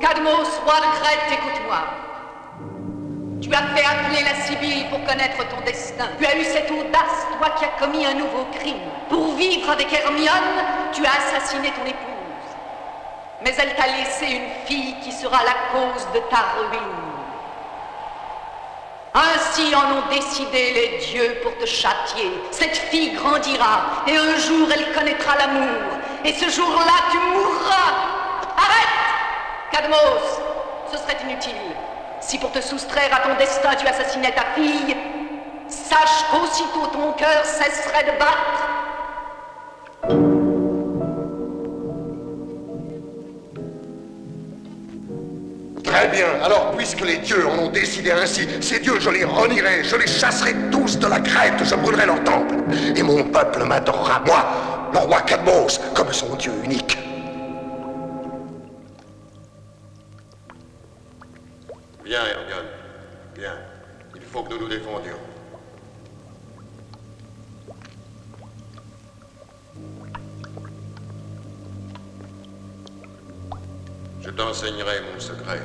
Cadmos, roi de Crète, écoute-moi. Tu as fait appeler la Sibylle pour connaître ton destin. Tu as eu cette audace, toi qui as commis un nouveau crime. Pour vivre avec Hermione, tu as assassiné ton épouse. Mais elle t'a laissé une fille qui sera la cause de ta ruine. Ainsi en ont décidé les dieux pour te châtier. Cette fille grandira, et un jour elle connaîtra l'amour. Et ce jour-là, tu mourras. Arrête, Cadmos, ce serait inutile. Si pour te soustraire à ton destin, tu assassinais ta fille, sache qu'aussitôt ton cœur cesserait de battre. Très bien, alors puisque les dieux en ont décidé ainsi, ces dieux, je les renierai, je les chasserai tous de la Crète, je brûlerai leur temple. Et mon peuple m'adorera, moi, le roi Cadmos, comme son dieu unique. Viens, Hermione, viens. Il faut que nous nous défendions. Je t'enseignerai mon secret.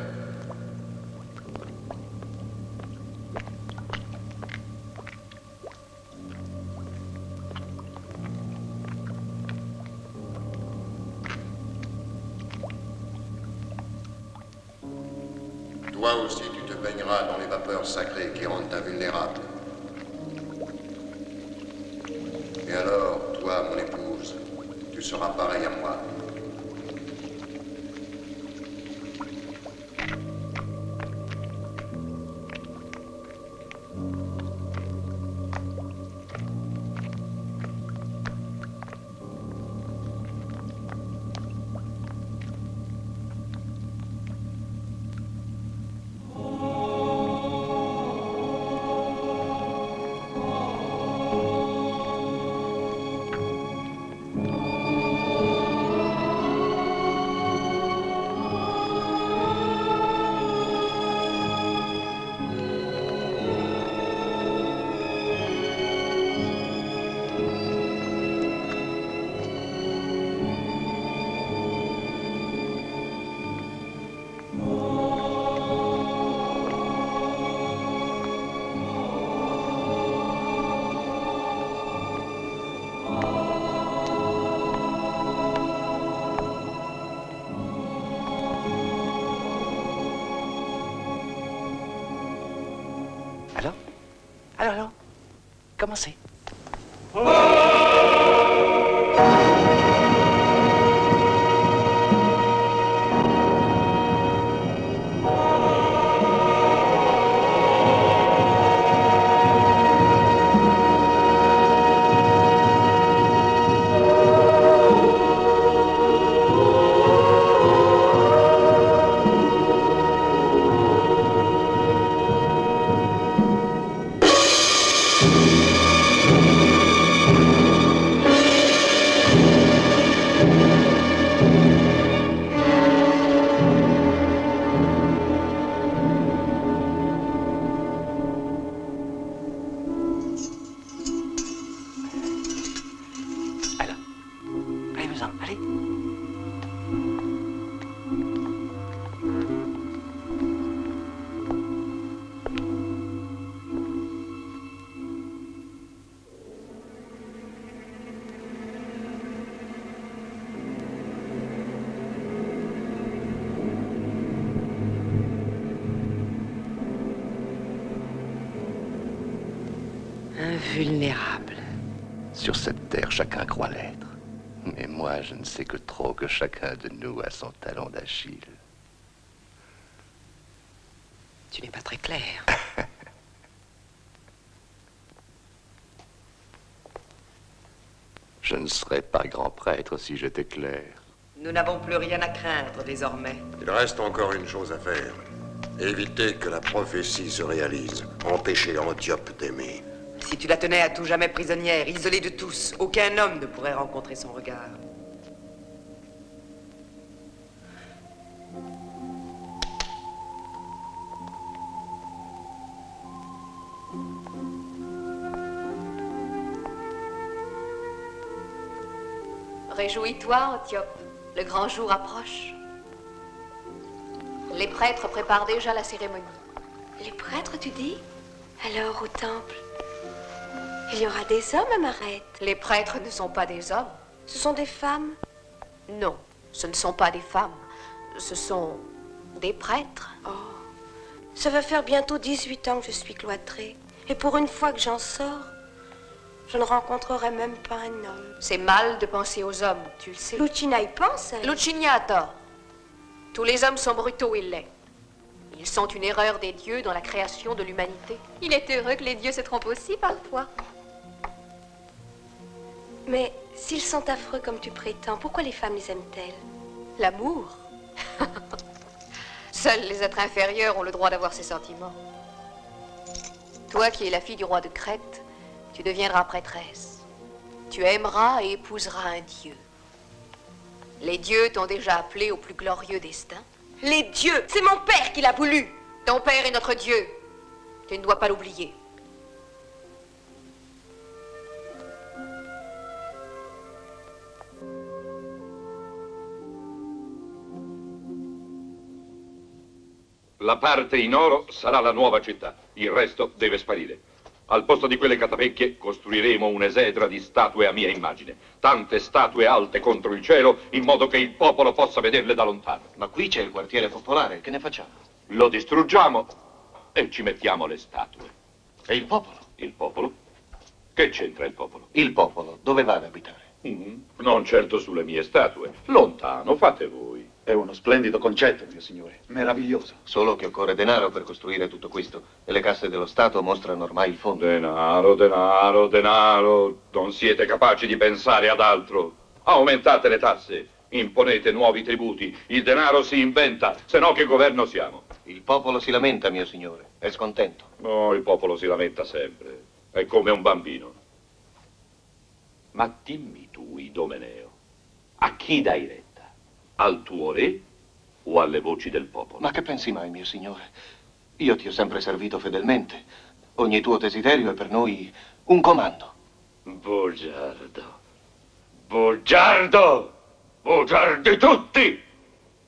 Toi aussi, tu te baigneras dans les vapeurs sacrées qui rendent invulnérable. Et alors, toi, mon épouse, tu seras pareil à moi. Alors, commencez. Allez. Invulnérable. Sur cette terre, chacun croit l'être. Mais moi, je ne sais que trop que chacun de nous a son talon d'Achille. Tu n'es pas très clair. Je ne serais pas grand prêtre si j'étais clair. Nous n'avons plus rien à craindre désormais. Il reste encore une chose à faire. Éviter que la prophétie se réalise. Empêcher Antiope d'aimer. Si tu la tenais à tout jamais prisonnière, isolée de tous, aucun homme ne pourrait rencontrer son regard. Réjouis-toi, Antiope. Le grand jour approche. Les prêtres préparent déjà la cérémonie. Les prêtres, tu dis? Alors, au temple, il y aura des hommes à Marette? Les prêtres ne sont pas des hommes. Ce sont des femmes? Non, ce ne sont pas des femmes. Ce sont des prêtres. Oh, ça va faire bientôt 18 ans que je suis cloîtrée. Et pour une fois que j'en sors, je ne rencontrerai même pas un homme. C'est mal de penser aux hommes, tu le sais. Lucina y pense, elle. Lucinia a tort. Tous les hommes sont brutaux et laids. Ils sont une erreur des dieux dans la création de l'humanité. Il est heureux que les dieux se trompent aussi parfois. Mais s'ils sont affreux comme tu prétends, pourquoi les femmes les aiment-elles? L'amour. Seuls les êtres inférieurs ont le droit d'avoir ces sentiments. Toi qui es la fille du roi de Crète, tu deviendras prêtresse. Tu aimeras et épouseras un dieu. Les dieux t'ont déjà appelé au plus glorieux destin. Les dieux, c'est mon père qui l'a voulu. Ton père est notre dieu. Tu ne dois pas l'oublier. La parte in oro sarà la nuova città, il resto deve sparire. Al posto di quelle catapecchie costruiremo un'esedra di statue a mia immagine. Tante statue alte contro il cielo, in modo che il popolo possa vederle da lontano. Ma qui c'è il quartiere popolare, che ne facciamo? Lo distruggiamo e ci mettiamo le statue. E il popolo? Il popolo? Che c'entra il popolo? Il popolo, dove va ad abitare? Non certo sulle mie statue. Lontano, fate voi. È uno splendido concetto, mio signore. Meraviglioso. Solo che occorre denaro per costruire tutto questo. E le casse dello Stato mostrano ormai il fondo. Denaro, denaro, denaro. Non siete capaci di pensare ad altro. Aumentate le tasse, imponete nuovi tributi. Il denaro si inventa, se no che governo siamo? Il popolo si lamenta, mio signore. È scontento. No, il popolo si lamenta sempre. È come un bambino. Ma dimmi tu, Idomeneo, a chi dai retta? Al tuo re o alle voci del popolo? Ma che pensi mai, mio signore? Io ti ho sempre servito fedelmente. Ogni tuo desiderio è per noi un comando. Bugiardo. Bugiardo! Bugiardi tutti!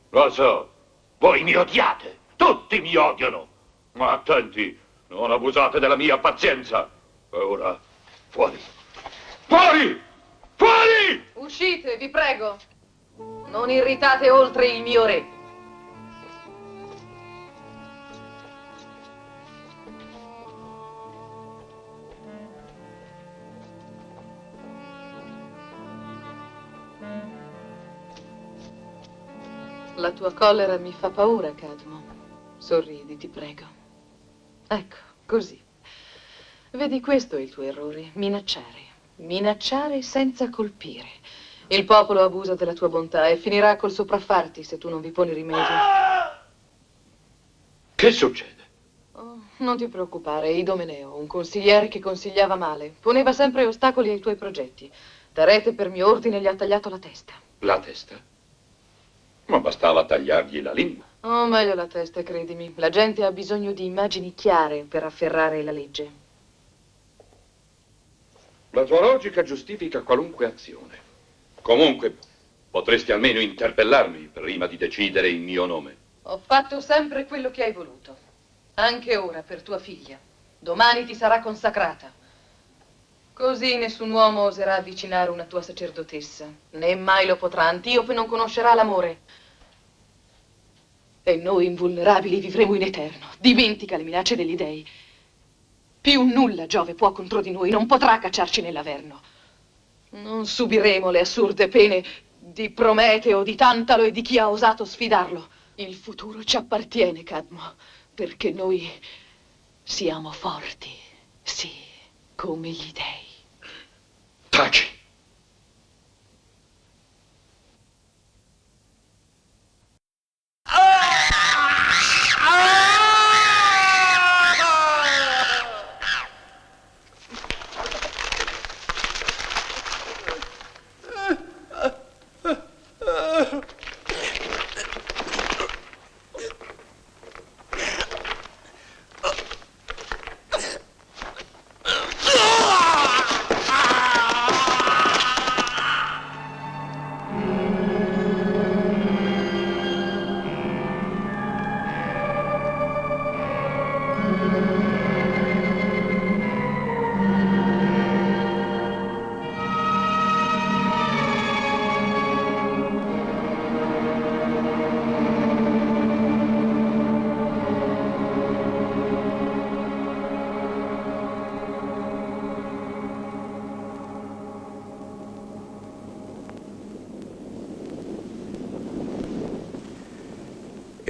Lo so, voi mi odiate. Tutti mi odiano. Ma attenti, non abusate della mia pazienza. E ora, fuori. Fuori! Fuori! Uscite, vi prego. Non irritate oltre il mio re. La tua collera mi fa paura, Cadmo. Sorridi, ti prego. Ecco, così. Vedi, questo è il tuo errore, minacciare. Minacciare senza colpire. Il popolo abusa della tua bontà e finirà col sopraffarti se tu non vi poni rimedio. Che succede? Oh, non ti preoccupare, Idomeneo, un consigliere che consigliava male. Poneva sempre ostacoli ai tuoi progetti. Darete per mio ordine gli ha tagliato la testa. La testa? Ma bastava tagliargli la lingua. Oh, meglio la testa, credimi. La gente ha bisogno di immagini chiare per afferrare la legge. La tua logica giustifica qualunque azione. Comunque, potresti almeno interpellarmi prima di decidere in mio nome. Ho fatto sempre quello che hai voluto. Anche ora per tua figlia. Domani ti sarà consacrata. Così nessun uomo oserà avvicinare una tua sacerdotessa. Né mai lo potrà. Antiope non conoscerà l'amore. E noi invulnerabili vivremo in eterno. Dimentica le minacce degli dei. Più nulla Giove può contro di noi, non potrà cacciarci nell'Averno. Non subiremo le assurde pene di Prometeo, di Tantalo e di chi ha osato sfidarlo. Il futuro ci appartiene, Cadmo, perché noi siamo forti, sì, come gli dei. Taci!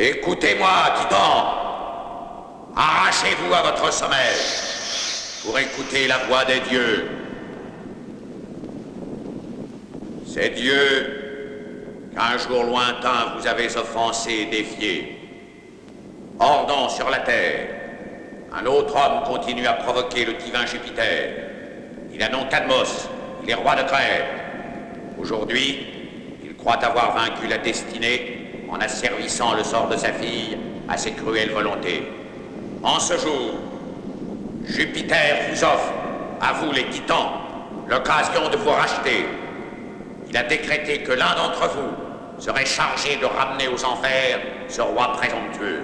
Écoutez-moi, titans. Arrachez-vous à votre sommeil pour écouter la voix des dieux. Ces dieux qu'un jour lointain vous avez offensés et défiés. Ordons sur la terre. Un autre homme continue à provoquer le divin Jupiter. Il a nom Cadmos, il est roi de Crète. Aujourd'hui, il croit avoir vaincu la destinée en asservissant le sort de sa fille à ses cruelles volontés. En ce jour, Jupiter vous offre, à vous les titans, l'occasion de vous racheter. Il a décrété que l'un d'entre vous serait chargé de ramener aux enfers ce roi présomptueux.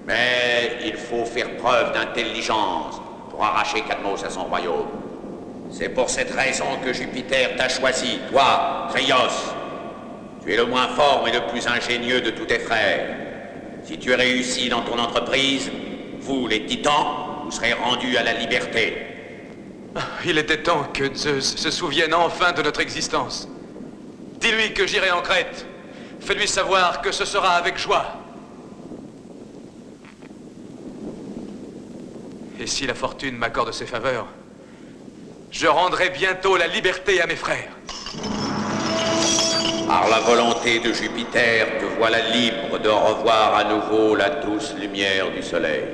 Mais il faut faire preuve d'intelligence pour arracher Cadmos à son royaume. C'est pour cette raison que Jupiter t'a choisi, toi, Krios. Tu es le moins fort mais le plus ingénieux de tous tes frères. Si tu réussis dans ton entreprise, vous, les titans, vous serez rendus à la liberté. Il était temps que Zeus se souvienne enfin de notre existence. Dis-lui que j'irai en Crète. Fais-lui savoir que ce sera avec joie. Et si la fortune m'accorde ses faveurs, je rendrai bientôt la liberté à mes frères. Par la volonté de Jupiter, te voilà libre de revoir à nouveau la douce lumière du soleil.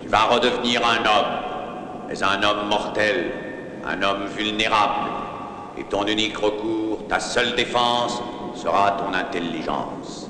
Tu vas redevenir un homme, mais un homme mortel, un homme vulnérable. Et ton unique recours, ta seule défense, sera ton intelligence.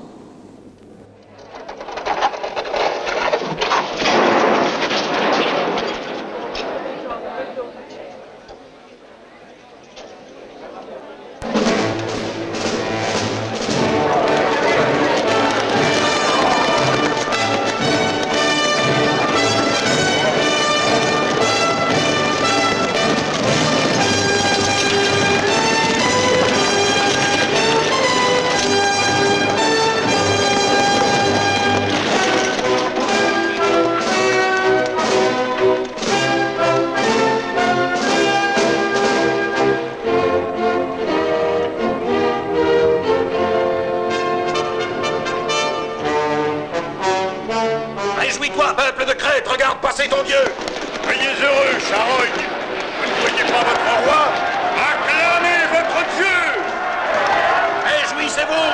Réjouis-toi, peuple de Crète, regarde passer ton dieu. Soyez heureux, charogne. Vous ne voyez pas votre roi? Acclamez votre dieu. Réjouissez-vous.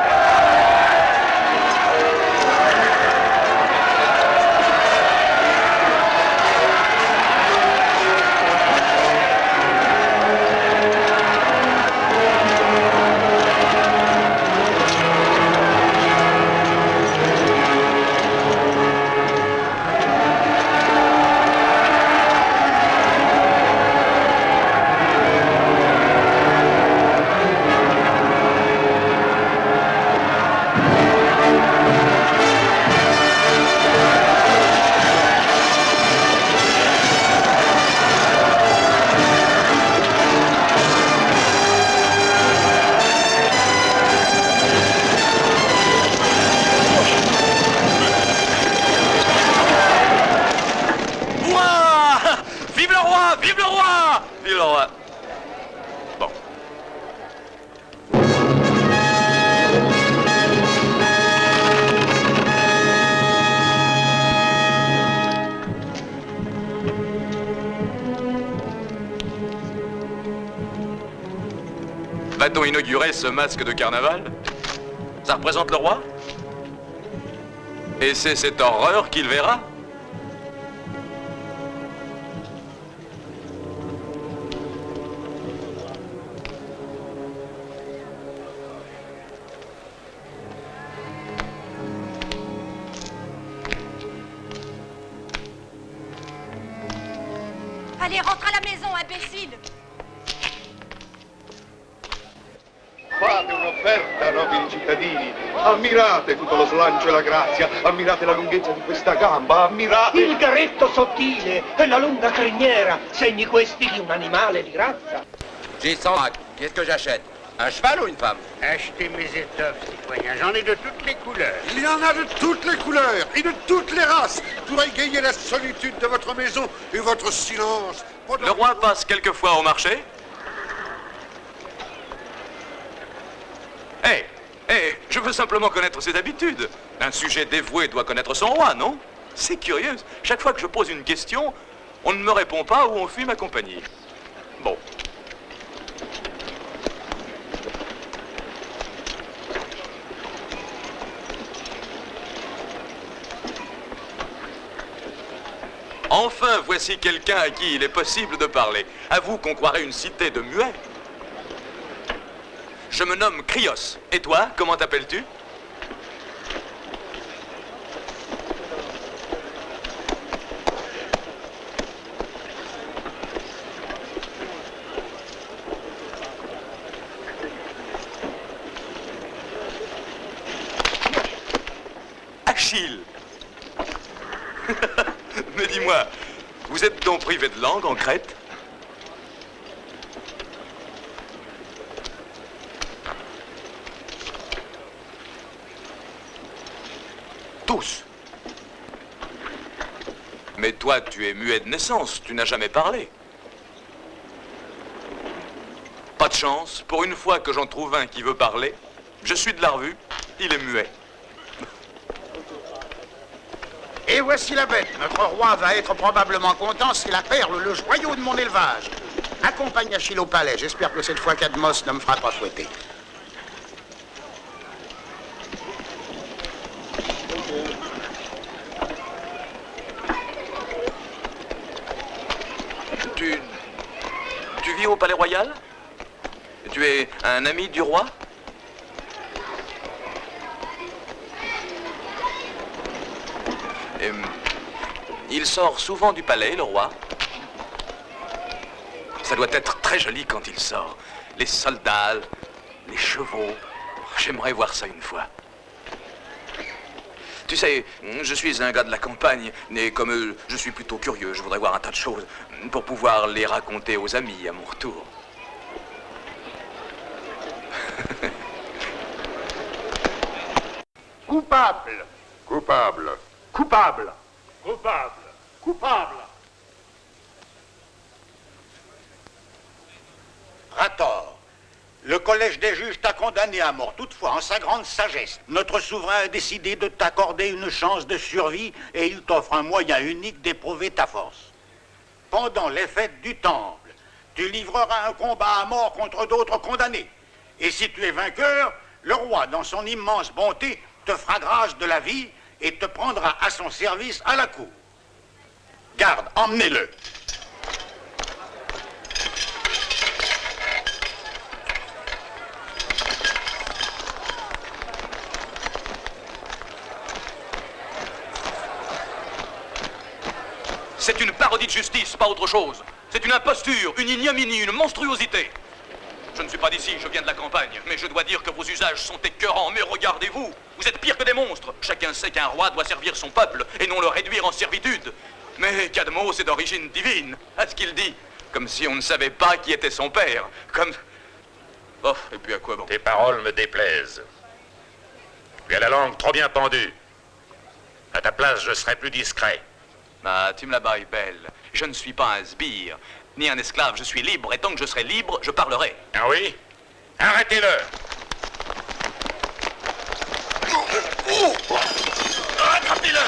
Va-t-on inaugurer ce masque de carnaval? Ça représente le roi? Et c'est cette horreur qu'il verra? Allez, rentre à la maison, imbécile! Fate un'offerta, nobili cittadini. Ammirate tutto lo slancio e la grazia. Ammirate la lunghezza di questa gamba. Ammirate... Il garetto sottile e la lunga criniera. Segni questi di un animale di razza. J'ai 100 marques. Qu'est-ce que j'achète? Un cheval ou une femme? Achetez mes étoffes, citoyens. J'en ai de toutes les couleurs. Il y en a de toutes les couleurs et de toutes les races pour égayer la solitude de votre maison et votre silence. Le roi passe quelquefois au marché? Hé, je veux simplement connaître ses habitudes. Un sujet dévoué doit connaître son roi, non? C'est curieux. Chaque fois que je pose une question, on ne me répond pas ou on fuit ma compagnie. Bon. Enfin, voici quelqu'un à qui il est possible de parler. Avoue qu'on croirait une cité de muets. Je me nomme Krios. Et toi, comment t'appelles-tu? Achille. Mais dis-moi, vous êtes donc privé de langue en Crète? Tous. Mais toi, tu es muet de naissance, tu n'as jamais parlé. Pas de chance, pour une fois que j'en trouve un qui veut parler, je suis de la revue, il est muet. Et voici la bête. Notre roi va être probablement content si la perle, le joyau de mon élevage. Accompagne Achille au palais. J'espère que cette fois Cadmos ne me fera pas fouetter. Tu vis au palais royal? Tu es un ami du roi? Il sort souvent du palais, le roi. Ça doit être très joli quand il sort. Les soldats, les chevaux. J'aimerais voir ça une fois. Tu sais, je suis un gars de la campagne, mais comme je suis plutôt curieux, je voudrais voir un tas de choses pour pouvoir les raconter aux amis à mon retour. Coupable. Coupable. Coupable. Coupable. Coupable. Rator, le collège des juges t'a condamné à mort. Toutefois, en sa grande sagesse, notre souverain a décidé de t'accorder une chance de survie et il t'offre un moyen unique d'éprouver ta force. Pendant les fêtes du temple, tu livreras un combat à mort contre d'autres condamnés. Et si tu es vainqueur, le roi, dans son immense bonté, te fera grâce de la vie et te prendra à son service à la cour. Garde, emmenez-le. C'est une parodie de justice, pas autre chose. C'est une imposture, une ignominie, une monstruosité. Je ne suis pas d'ici, je viens de la campagne, mais je dois dire que vos usages sont écœurants. Mais regardez-vous, vous êtes pire que des monstres. Chacun sait qu'un roi doit servir son peuple et non le réduire en servitude. Mais Cadmos est d'origine divine, à ce qu'il dit. Comme si on ne savait pas qui était son père. Comme... Oh, et puis à quoi bon? Tes paroles me déplaisent. Tu as la langue trop bien pendue. À ta place, je serais plus discret. Ah, tu me la bailles belle. Je ne suis pas un sbire, ni un esclave. Je suis libre, et tant que je serai libre, je parlerai. Ah oui? Arrêtez-le! Attrapez-le!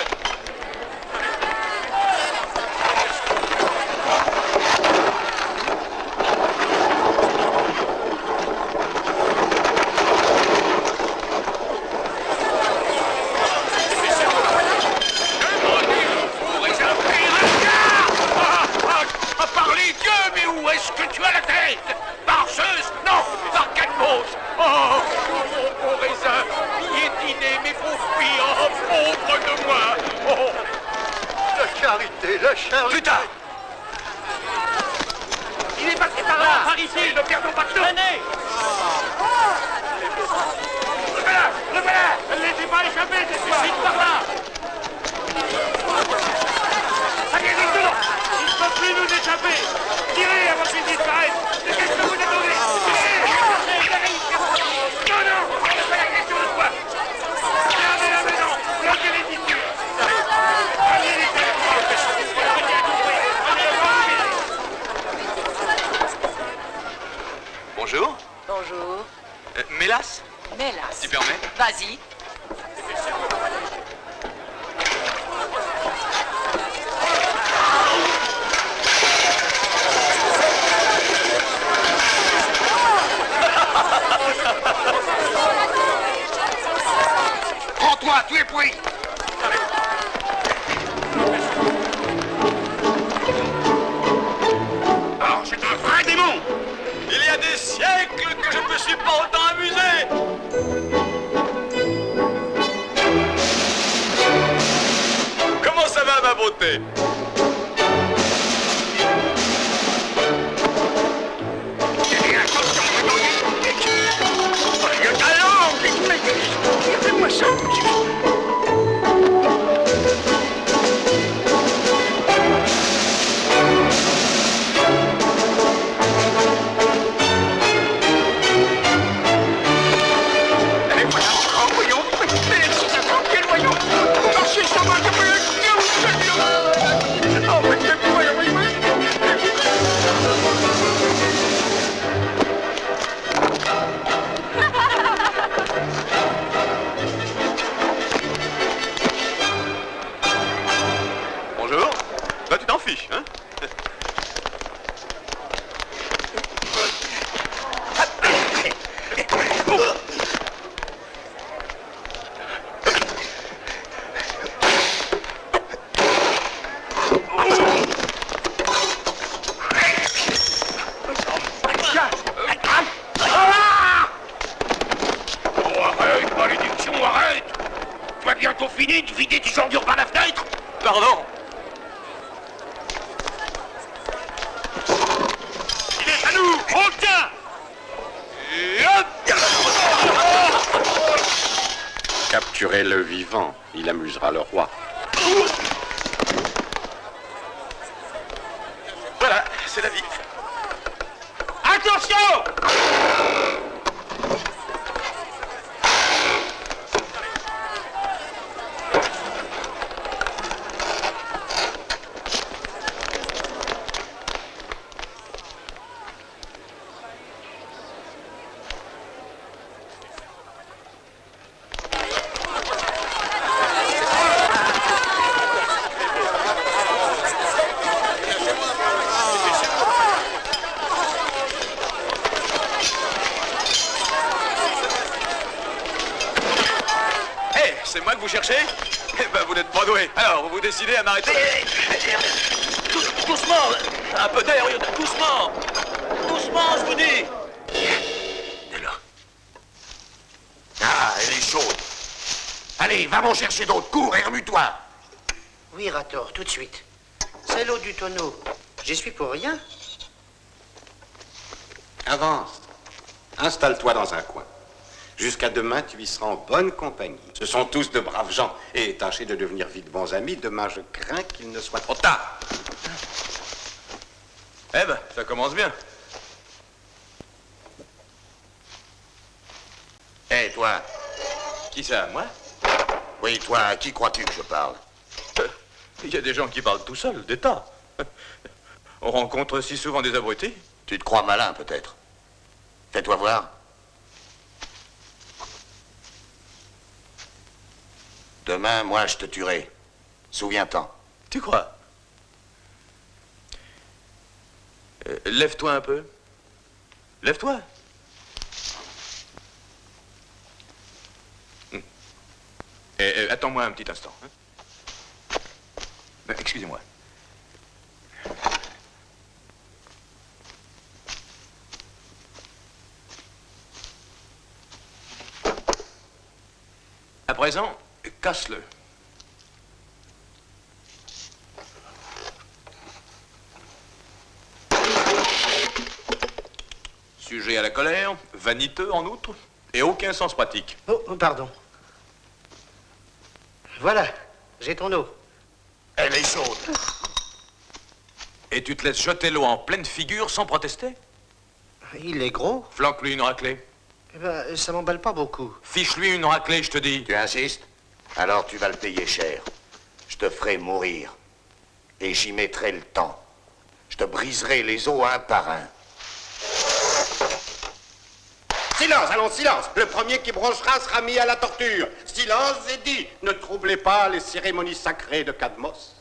Est-ce que tu as la tête? Par Zeus? Non, par Cadmos. Oh, mon bon raisin, piétiné mes pauvres filles, oh, pauvre de moi. Oh. La charité, la charité. Putain! Il est passé par là, par ici, ne perdons pas de temps. Venez. Le voilà, ne laissez pas échapper, c'est suicide par là. Allez, maintenant, il ne peut plus nous échapper. Tirez avant qu'il disparaisse. Qu'est-ce que vous attendez? Non, non, c'est pas la question de toi. Regardez là maintenant, bloquez les tissus. Allez, les Bonjour. Bonjour. Mélas? Mélas. Tu permets? Va Vas-y. Prends-toi, tu es pris. Alors, c'est un vrai démon. Il y a des siècles que je me suis pas autant amusé. Comment ça va, ma beauté? Fais-moi ça tout de suite. Bonjour. Bah, tu t'en fiches, hein? Oh, arrête, malédiction, arrête. Tu as bientôt fini de vider tes ordures par la fenêtre? Pardon. Il est à nous. On le tient. Et hop. Capturez-le vivant, il amusera le roi. Voilà, c'est la vie. Attention! C'est moi que vous cherchez? Eh ben, vous n'êtes pas doué. Alors, vous vous décidez à m'arrêter? Doucement. Un peu d'air, doucement. Doucement, je vous dis. Elle est là. Ah, elle est chaude. Allez, va m'en chercher d'autres. Cours et remue-toi. Oui, Rator, tout de suite. C'est l'eau du tonneau. J'y suis pour rien. Avance. Installe-toi dans un coin. Jusqu'à demain, tu y seras en bonne compagnie. Ce sont tous de braves gens. Et tâchez de devenir vite bons amis. Demain, je crains qu'il ne soit trop tard. Eh ben, ça commence bien. Hé, toi. Qui ça, moi? Oui, toi, à qui crois-tu que je parle? Il y a des gens qui parlent tout seuls, des tas. On rencontre si souvent des abrutis. Tu te crois malin, peut-être. Fais-toi voir. Demain, moi, je te tuerai. Souviens-t'en. Tu crois? Lève-toi un peu. Lève-toi. Attends-moi un petit instant. Hein. Excusez-moi. À présent, casse-le. Sujet à la colère, vaniteux en outre, et aucun sens pratique. Oh, pardon. Voilà, j'ai ton eau. Elle est chaude. Et tu te laisses jeter l'eau en pleine figure sans protester? Il est gros. Flanque-lui une raclée. Eh ben, ça m'emballe pas beaucoup. Fiche-lui une raclée, je te dis. Tu insistes? Alors tu vas le payer cher. Je te ferai mourir. Et j'y mettrai le temps. Je te briserai les os un par un. Silence, allons, silence. Le premier qui bronchera sera mis à la torture. Silence est dit. Ne troublez pas les cérémonies sacrées de Cadmos.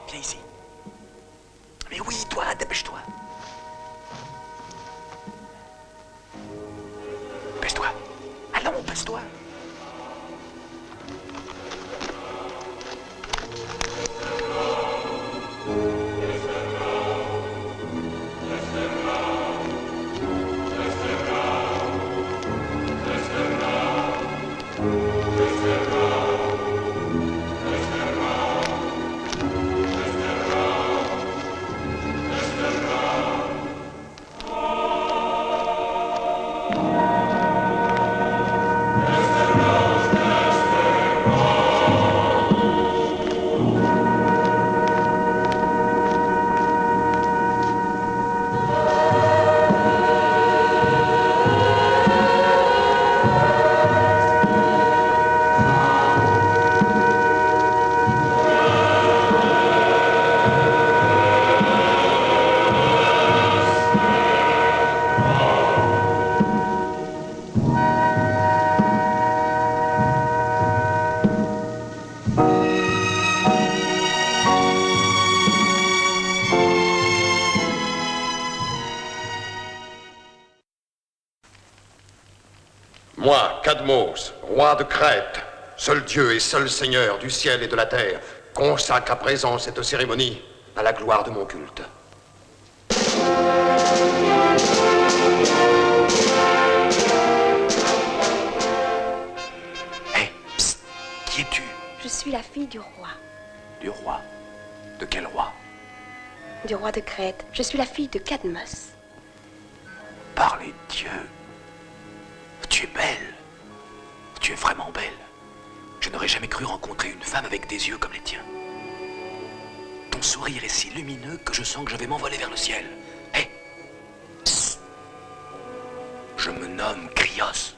Viens ici. Mais oui, toi, dépêche-toi. Dépêche-toi. Allons, dépêche-toi. Moi, Cadmos, roi de Crète, seul Dieu et seul Seigneur du ciel et de la terre, consacre à présent cette cérémonie à la gloire de mon culte. Hé, psst, qui es-tu? Je suis la fille du roi. Du roi? De quel roi? Du roi de Crète. Je suis la fille de Cadmos. Par les dieux. Tu es belle. Tu es vraiment belle. Je n'aurais jamais cru rencontrer une femme avec des yeux comme les tiens. Ton sourire est si lumineux que je sens que je vais m'envoler vers le ciel. Hé, psst. Je me nomme Krios.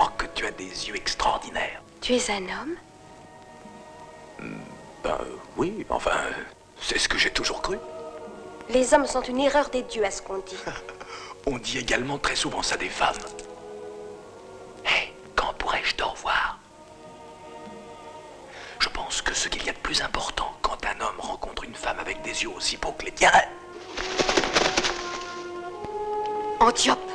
Oh, que tu as des yeux extraordinaires. Tu es un homme? Ben oui, enfin, c'est ce que j'ai toujours cru. Les hommes sont une erreur des dieux, à ce qu'on dit. On dit également très souvent ça des femmes. Hé, quand pourrais-je te revoir? Je pense que ce qu'il y a de plus important quand un homme rencontre une femme avec des yeux aussi beaux que les tiens... Antiope!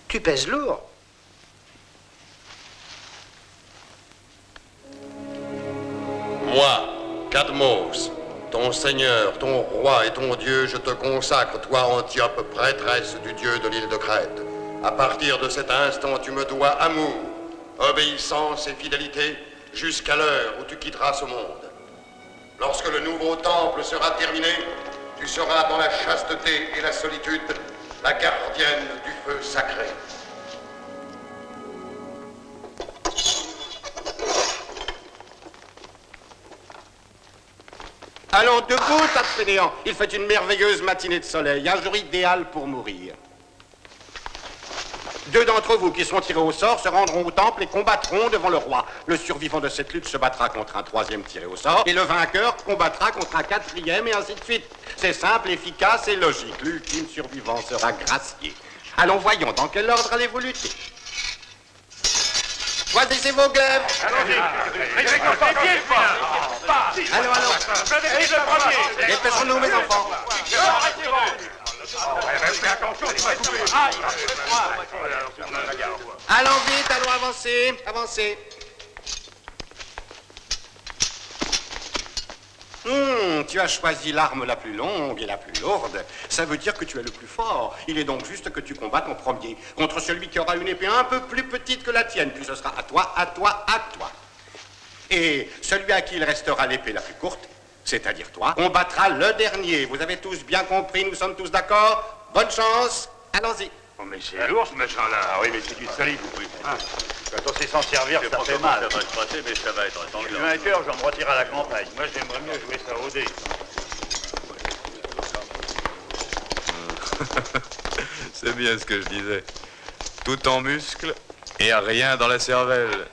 Tu pèses lourd. Moi, Cadmos, ton Seigneur, ton roi et ton Dieu, je te consacre, toi, Antiope, prêtresse du Dieu de l'île de Crète. À partir de cet instant, tu me dois amour, obéissance et fidélité jusqu'à l'heure où tu quitteras ce monde. Lorsque le nouveau temple sera terminé, tu seras dans la chasteté et la solitude, la gardienne du feu sacré. Allons, debout, tas de fainéants. Il fait une merveilleuse matinée de soleil, un jour idéal pour mourir. 2 d'entre vous qui sont tirés au sort se rendront au temple et combattront devant le roi. Le survivant de cette lutte se battra contre un 3e tiré au sort, et le vainqueur combattra contre un 4e, et ainsi de suite. C'est simple, efficace et logique. L'ultime survivant sera gracié. Allons, voyons, dans quel ordre allez-vous lutter? Choisissez vos glaives. Allons, allons. Dépêchons-nous, mes enfants. Allons vite, allons avancer, avancez. Tu as choisi l'arme la plus longue et la plus lourde. Ça veut dire que tu es le plus fort. Il est donc juste que tu combattes en premier contre celui qui aura une épée un peu plus petite que la tienne. Puis ce sera à toi, à toi, à toi. Et celui à qui il restera l'épée la plus courte c'est-à-dire toi, combattra le dernier. Vous avez tous bien compris, nous sommes tous d'accord? Bonne chance, allons-y. Oh, mais c'est lourd, ce machin-là. Ah oui, mais c'est du solide, vous pouvez. Quand on sait s'en servir, ça fait mal. Ça va se passer, mais ça va être Si je suis vainqueur, je vais me retirer à la campagne. Moi, j'aimerais mieux jouer ça au dé. C'est bien ce que je disais. Tout en muscles et rien dans la cervelle.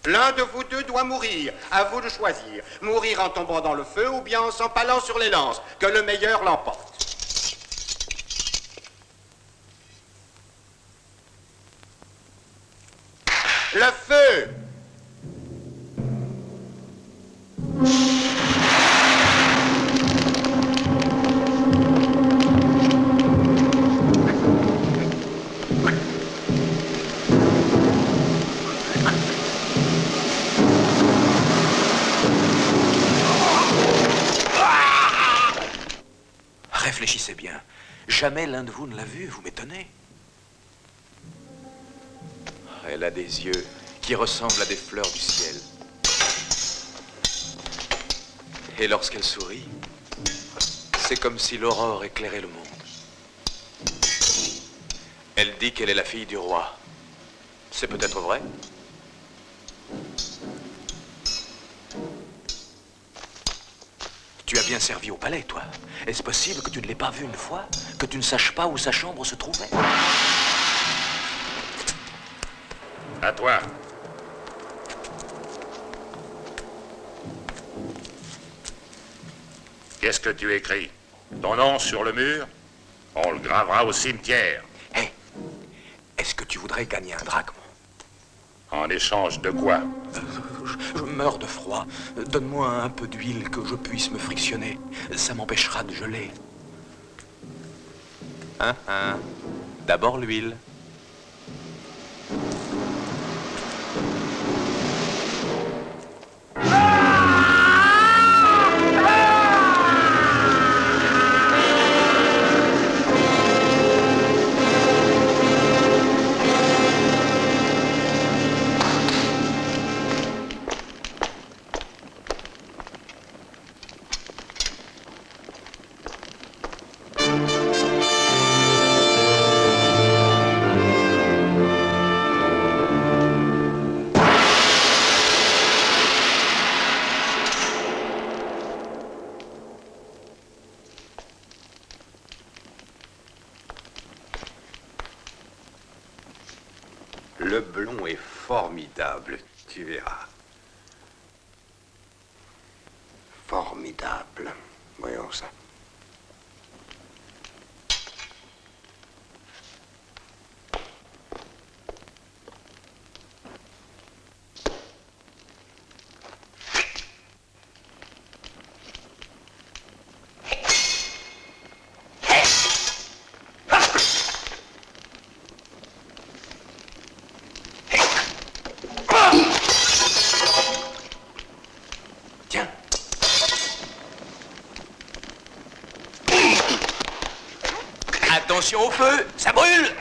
L'un de vous deux doit mourir. À vous de choisir. Mourir en tombant dans le feu ou bien en s'empalant sur les lances. Que le meilleur l'emporte. Le feu! Réfléchissez bien. Jamais l'un de vous ne l'a vue, vous m'étonnez. Elle a des yeux qui ressemblent à des fleurs du ciel. Et lorsqu'elle sourit, c'est comme si l'aurore éclairait le monde. Elle dit qu'elle est la fille du roi. C'est peut-être vrai? Tu as bien servi au palais, toi. Est-ce possible que tu ne l'aies pas vue une fois? Que tu ne saches pas où sa chambre se trouvait? À toi. Qu'est-ce que tu écris? Ton nom sur le mur? On le gravera au cimetière. Hé, est-ce que tu voudrais gagner un drachme? En échange de quoi? Je meurs de froid. Donne-moi un peu d'huile que je puisse me frictionner. Ça m'empêchera de geler. D'abord l'huile. Le blond est formidable, tu verras. Formidable. Voyons ça. Attention au feu, ça brûle!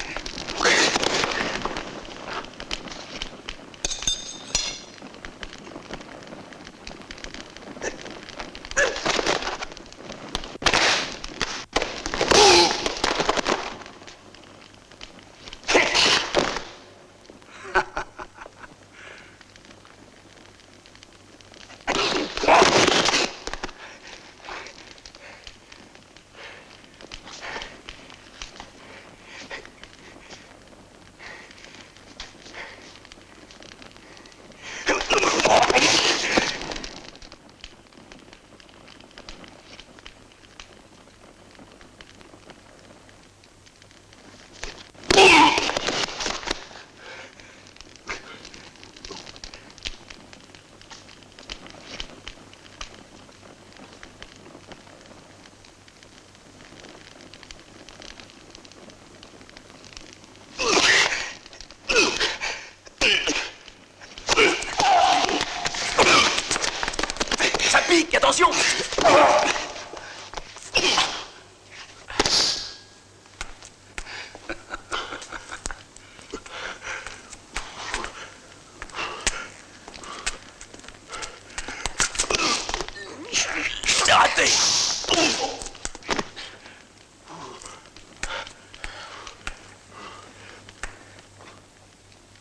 C'est raté.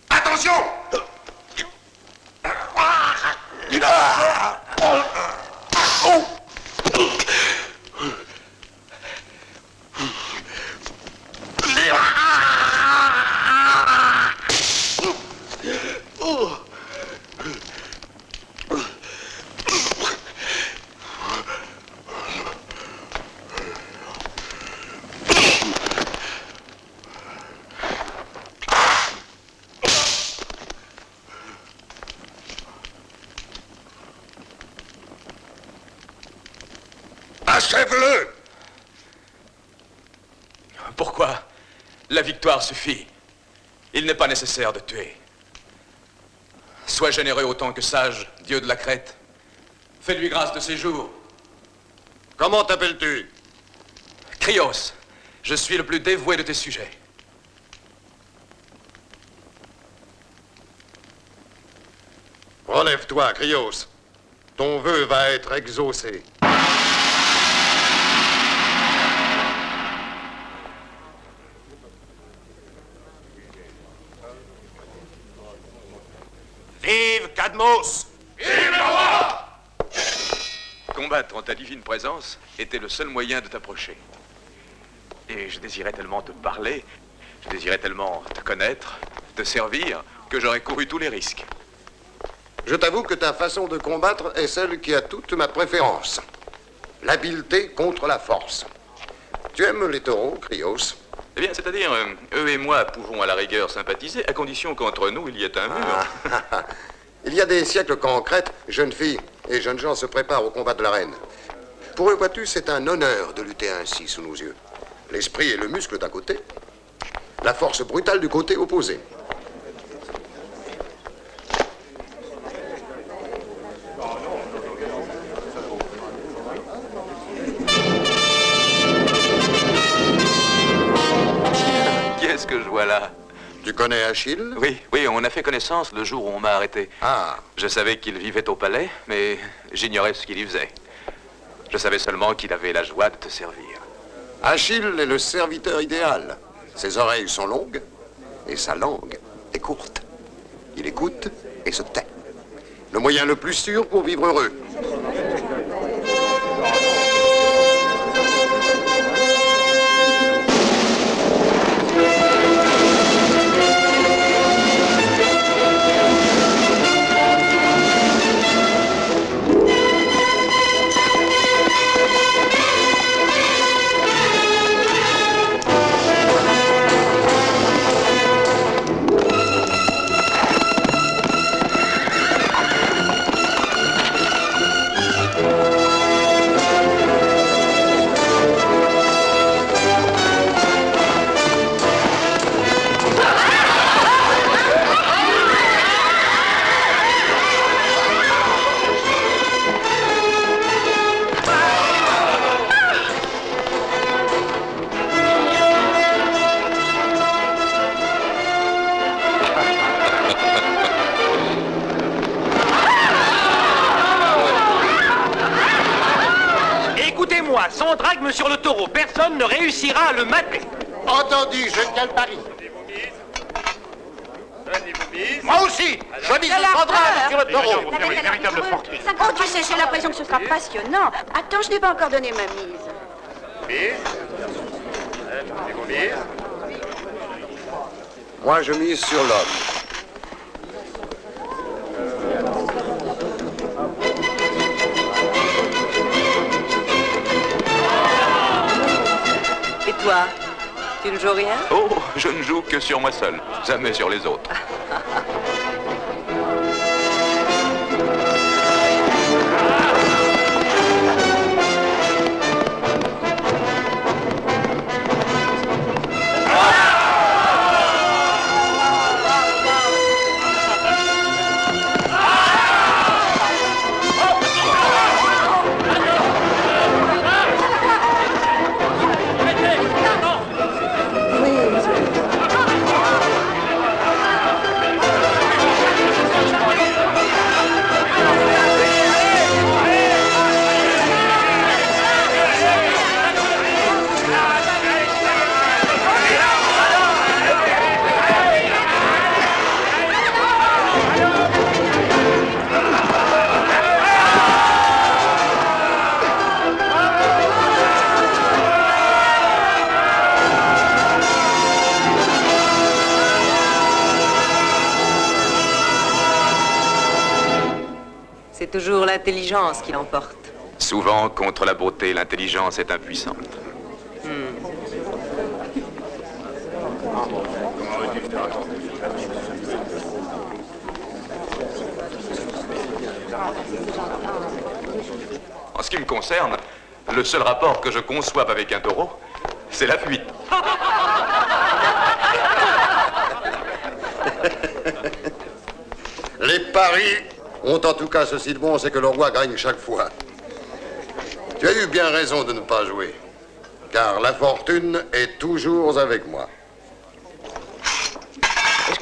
Attention! Achève-le! Pourquoi? La victoire suffit. Il n'est pas nécessaire de tuer. Sois généreux autant que sage, dieu de la Crète. Fais-lui grâce de ses jours. Comment t'appelles-tu? Krios, je suis le plus dévoué de tes sujets. Relève-toi, Krios. Ton vœu va être exaucé. Vive Cadmos! Vive le roi! Combattre en ta divine présence était le seul moyen de t'approcher. Et je désirais tellement te parler, je désirais tellement te connaître, te servir, que j'aurais couru tous les risques. Je t'avoue que ta façon de combattre est celle qui a toute ma préférence. L'habileté contre la force. Tu aimes les taureaux, Krios? Eh bien, c'est-à-dire, eux et moi pouvons à la rigueur sympathiser, à condition qu'entre nous, il y ait un mur. Il y a des siècles qu'en Crète, jeunes filles et jeunes gens se préparent au combat de la reine. Pour eux, vois-tu, c'est un honneur de lutter ainsi sous nos yeux. L'esprit et le muscle d'un côté, la force brutale du côté opposé. Qu'est-ce que je vois là? Tu connais Achille? Oui, on a fait connaissance le jour où on m'a arrêté. Ah. Je savais qu'il vivait au palais, mais j'ignorais ce qu'il y faisait. Je savais seulement qu'il avait la joie de te servir. Achille est le serviteur idéal. Ses oreilles sont longues et sa langue est courte. Il écoute et se tait. Le moyen le plus sûr pour vivre heureux. Sans drague sur le taureau, personne ne réussira à le mater. Entendu, je tiens le pari. Moi aussi, je mise sans drague sur le taureau. Une véritable fortune. Oh, tu sais, j'ai l'impression que ce sera passionnant. Attends, je n'ai pas encore donné ma mise. Mise. Et vous mise. Moi, je mise sur l'homme. Et toi, tu ne joues rien? Oh, je ne joue que sur moi seul, jamais sur les autres. toujours l'intelligence qui l'emporte. Souvent, contre la beauté, l'intelligence est impuissante. En ce qui me concerne, le seul rapport que je conçoive avec un taureau, c'est la fuite. Les paris ont en tout cas ceci de bon, c'est que le roi gagne chaque fois. Tu as eu bien raison de ne pas jouer, car la fortune est toujours avec moi. Est-ce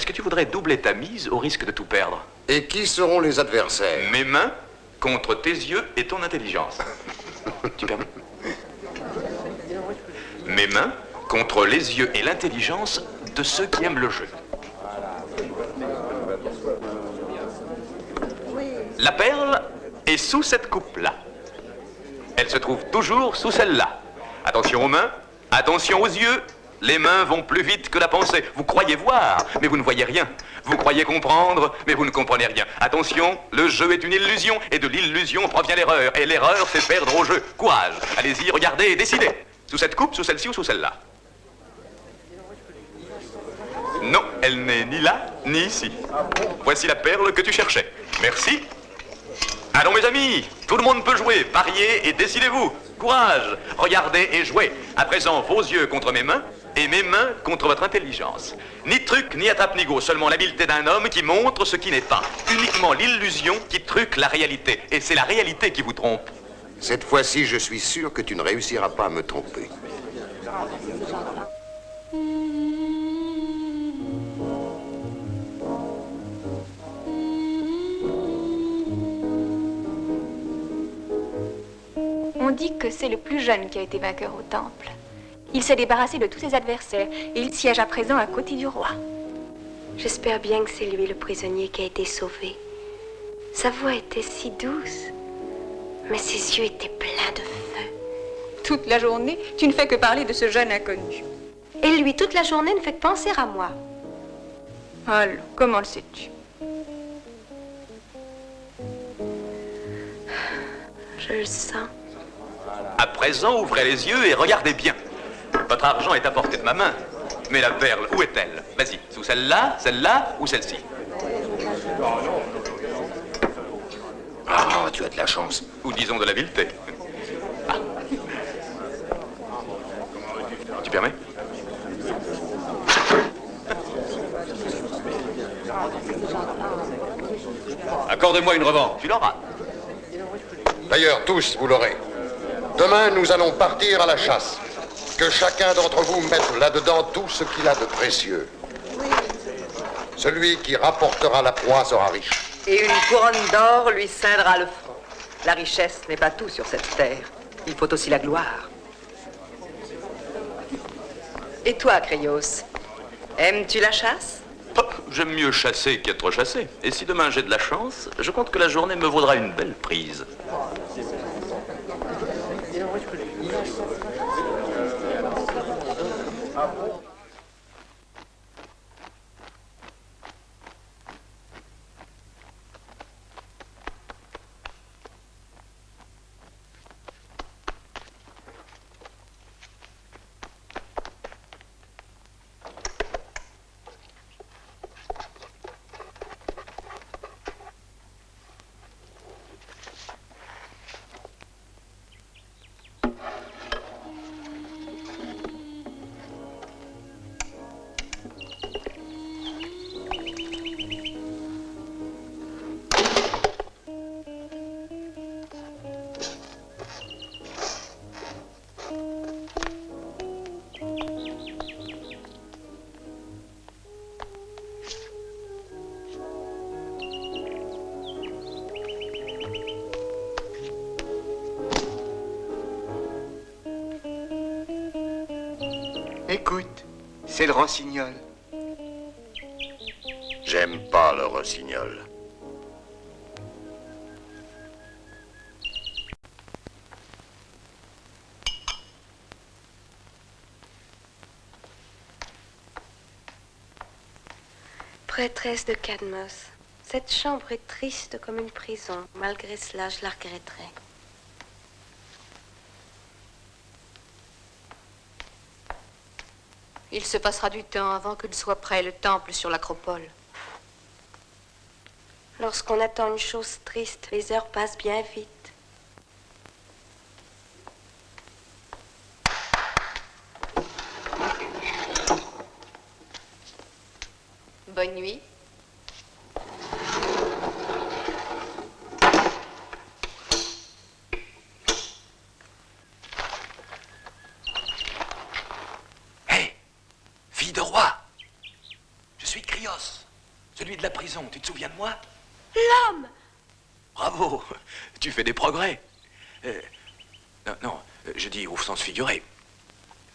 que tu voudrais doubler ta mise au risque de tout perdre? Et qui seront les adversaires? Mes mains contre tes yeux et ton intelligence. Tu permets? Mes mains contre les yeux et l'intelligence de ceux qui aiment le jeu. La perle est sous cette coupe-là. Elle se trouve toujours sous celle-là. Attention aux mains, attention aux yeux. Les mains vont plus vite que la pensée. Vous croyez voir, mais vous ne voyez rien. Vous croyez comprendre, mais vous ne comprenez rien. Attention, le jeu est une illusion, et de l'illusion provient l'erreur. Et l'erreur, c'est perdre au jeu. Courage, allez-y, regardez et décidez. Sous cette coupe, sous celle-ci ou sous celle-là? Non, elle n'est ni là, ni ici. Voici la perle que tu cherchais. Merci. Allons mes amis, tout le monde peut jouer, pariez et décidez-vous. Courage, regardez et jouez. À présent, vos yeux contre mes mains et mes mains contre votre intelligence. Ni truc, ni attrape-nigo, seulement l'habileté d'un homme qui montre ce qui n'est pas. Uniquement l'illusion qui truque la réalité. Et c'est la réalité qui vous trompe. Cette fois-ci, je suis sûr que tu ne réussiras pas à me tromper. On dit que c'est le plus jeune qui a été vainqueur au temple. Il s'est débarrassé de tous ses adversaires et il siège à présent à côté du roi. J'espère bien que c'est lui le prisonnier qui a été sauvé. Sa voix était si douce, mais ses yeux étaient pleins de feu. Toute la journée, tu ne fais que parler de ce jeune inconnu. Et lui, toute la journée, ne fait que penser à moi. Alors, comment le sais-tu? Je le sens. À présent, ouvrez les yeux et regardez bien. Votre argent est à portée de ma main. Mais la perle, où est-elle? Vas-y, sous celle-là ou celle-ci? Ah, tu as de la chance. Ou disons de l'habileté. Ah. Tu permets? Accordez-moi une revanche. Tu l'auras. D'ailleurs, tous, vous l'aurez. Demain, nous allons partir à la chasse. Que chacun d'entre vous mette là-dedans tout ce qu'il a de précieux. Celui qui rapportera la proie sera riche. Et une couronne d'or lui ceindra le front. La richesse n'est pas tout sur cette terre. Il faut aussi la gloire. Et toi, Créos, aimes-tu la chasse? Oh, j'aime mieux chasser qu'être chassé. Et si demain j'ai de la chance, je compte que la journée me vaudra une belle prise. Écoute, c'est le rossignol. J'aime pas le rossignol. Prêtresse de Cadmos, Cette chambre est triste comme une prison. Malgré cela, je la regretterai. Il se passera du temps avant qu'il soit prêt, le temple sur l'acropole. Lorsqu'on attend une chose triste, les heures passent bien vite. Bonne nuit. Fille de roi, je suis Krios, celui de la prison. Tu te souviens de moi? L'homme! Bravo, tu fais des progrès. Non, je dis au sens figuré.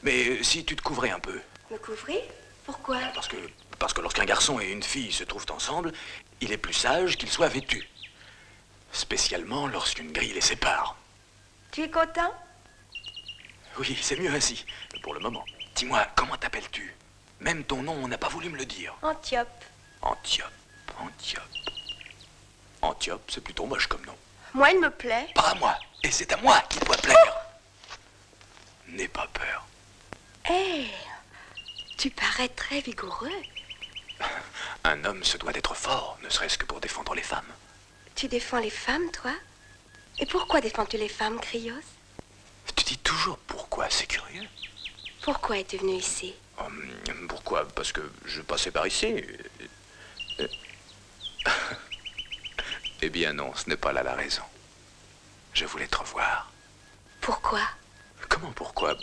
Mais si tu te couvrais un peu. Me couvrir? Pourquoi? Parce que lorsqu'un garçon et une fille se trouvent ensemble, il est plus sage qu'ils soient vêtus. Spécialement lorsqu'une grille les sépare. Tu es content? Oui, c'est mieux ainsi, pour le moment. Dis-moi, comment t'appelles-tu? Même ton nom, on n'a pas voulu me le dire. Antiope. Antiope. Antiope, c'est plutôt moche comme nom. Moi, il me plaît. Pas à moi. Et c'est à moi qu'il doit plaire. N'aie pas peur. Hé, tu parais très vigoureux. Un homme se doit d'être fort, ne serait-ce que pour défendre les femmes. Tu défends les femmes, toi? Et pourquoi défends-tu les femmes, Krios? Tu dis toujours pourquoi, c'est curieux. Pourquoi es-tu venu ici? Pourquoi? Parce que je passais par ici. Eh bien non, ce n'est pas là la raison. Je voulais te revoir. Pourquoi? Comment pourquoi?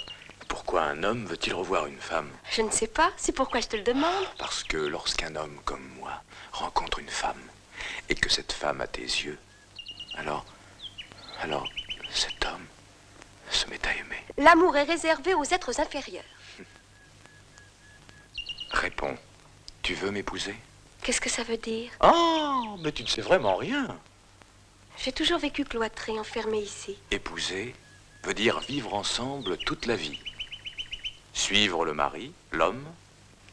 Pourquoi un homme veut-il revoir une femme? Je ne sais pas, c'est pourquoi je te le demande. Parce que lorsqu'un homme comme moi rencontre une femme, et que cette femme a tes yeux, alors cet homme se met à aimer. L'amour est réservé aux êtres inférieurs. Réponds, tu veux m'épouser? Qu'est-ce que ça veut dire? Oh, mais tu ne sais vraiment rien. J'ai toujours vécu cloîtré, enfermé ici. Épouser veut dire vivre ensemble toute la vie. Suivre le mari, l'homme,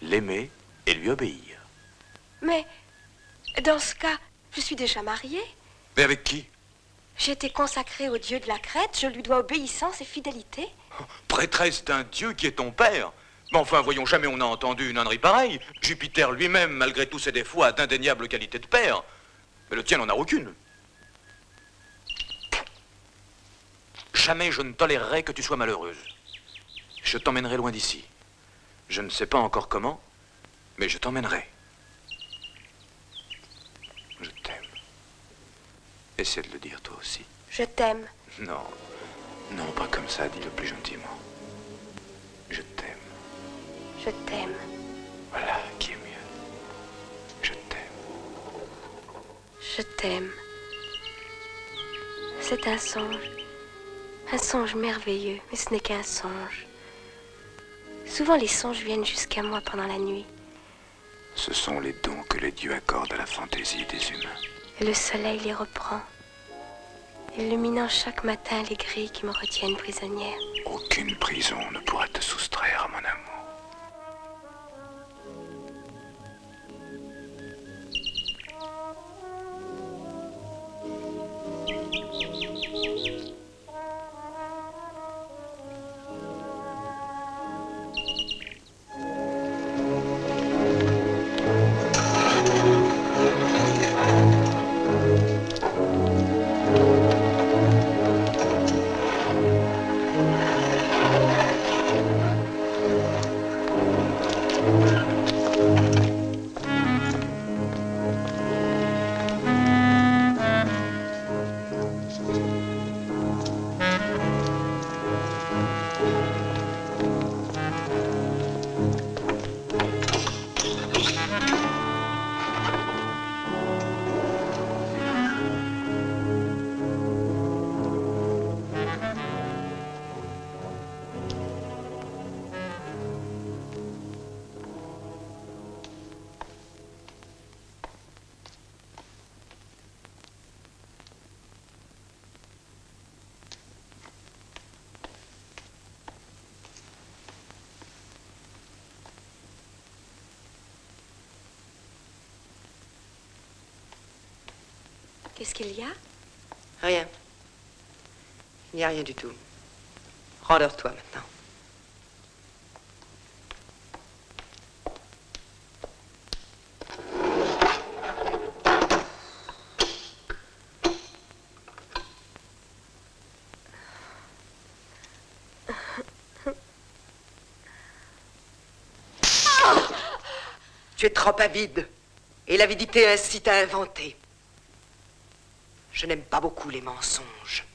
l'aimer et lui obéir. Mais, dans ce cas, je suis déjà mariée. Mais avec qui? J'ai été consacrée au dieu de la Crète, je lui dois obéissance et fidélité. Prêtresse d'un dieu qui est ton père? Mais enfin, voyons, jamais on a entendu une ânerie pareille. Jupiter lui-même, malgré tous ses défauts, a d'indéniables qualités de père. Mais le tien n'en a aucune. Jamais je ne tolérerai que tu sois malheureuse. Je t'emmènerai loin d'ici. Je ne sais pas encore comment, mais je t'emmènerai. Je t'aime. Essaie de le dire toi aussi. Je t'aime. Non, non, pas comme ça, dis-le plus gentiment. Je t'aime. Je t'aime. Voilà qui est mieux. Je t'aime. Je t'aime. C'est un songe merveilleux, mais ce n'est qu'un songe. Souvent les songes viennent jusqu'à moi pendant la nuit. Ce sont les dons que les dieux accordent à la fantaisie des humains. Et le soleil les reprend, illuminant chaque matin les grilles qui me retiennent prisonnière. Aucune prison ne pourra te soustraire à mon amour. Qu'est-ce qu'il y a? Rien. Il n'y a rien du tout. Rendors-toi maintenant. Tu es trop avide. Et l'avidité incite à inventer. Je n'aime pas beaucoup les mensonges.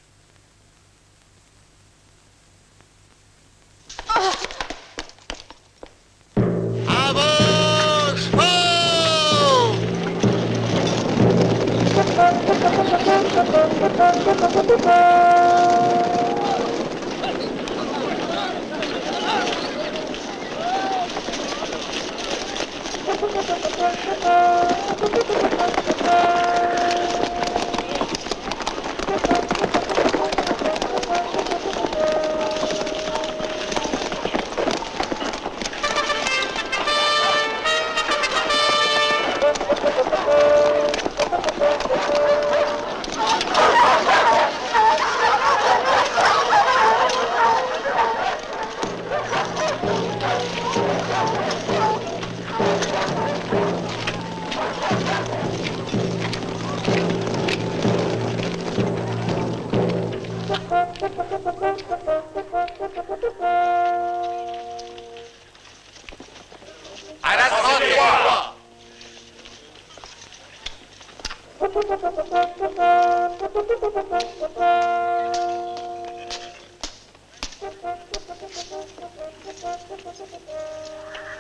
À la 33.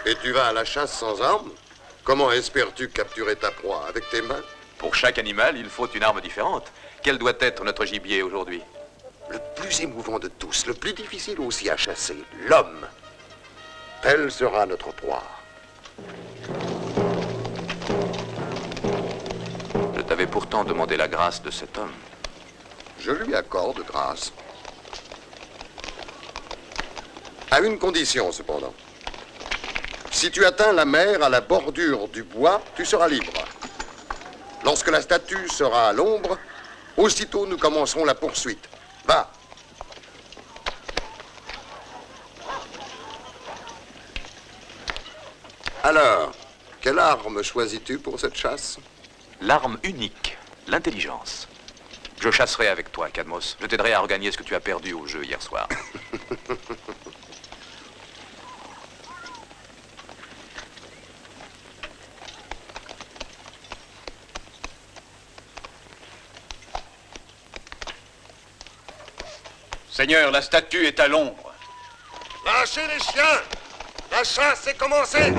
Et tu vas à la chasse sans armes? Comment espères-tu capturer ta proie? Avec tes mains? Pour chaque animal, il faut une arme différente. Quel doit être notre gibier aujourd'hui? Le plus émouvant de tous, le plus difficile aussi à chasser, l'homme. Telle sera notre proie. Je t'avais pourtant demandé la grâce de cet homme. Je lui accorde grâce. À une condition, cependant. Si tu atteins la mer à la bordure du bois, tu seras libre. Lorsque la statue sera à l'ombre, aussitôt nous commencerons la poursuite. Va. Alors, quelle arme choisis-tu pour cette chasse? L'arme unique, l'intelligence. Je chasserai avec toi, Cadmos. Je t'aiderai à regagner ce que tu as perdu au jeu hier soir. Seigneur, la statue est à l'ombre. Lâchez les chiens! La chasse est commencée!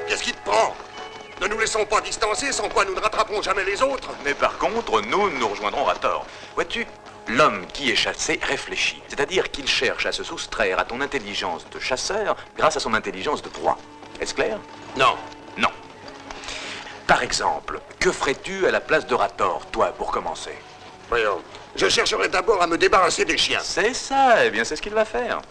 Qu'est-ce qui te prend? Ne nous laissons pas distancer, sans quoi nous ne rattraperons jamais les autres. Mais par contre, nous rejoindrons Rator. Vois-tu, l'homme qui est chassé réfléchit. C'est-à-dire qu'il cherche à se soustraire à ton intelligence de chasseur grâce à son intelligence de proie. Est-ce clair? Non. Non. Par exemple, que ferais-tu à la place de Rator, toi, pour commencer? Voyons, je chercherai d'abord à me débarrasser des chiens. C'est ça, eh bien c'est ce qu'il va faire.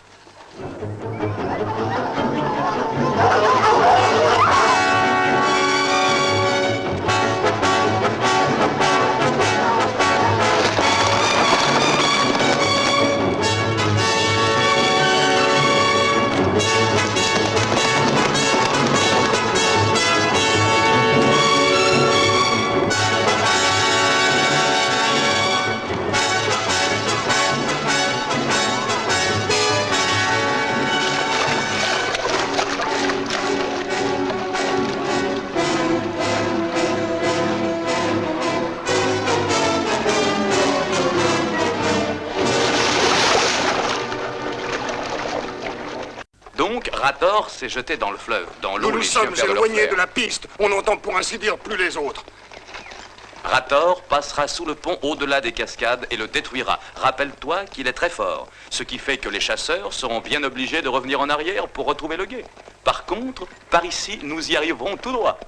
Donc, Rator s'est jeté dans le fleuve, dans l'eau. Nous nous sommes éloignés de la piste. On n'entend pour ainsi dire plus les autres. Rator passera sous le pont au-delà des cascades et le détruira. Rappelle-toi qu'il est très fort, ce qui fait que les chasseurs seront bien obligés de revenir en arrière pour retrouver le guet. Par contre, par ici, nous y arriverons tout droit.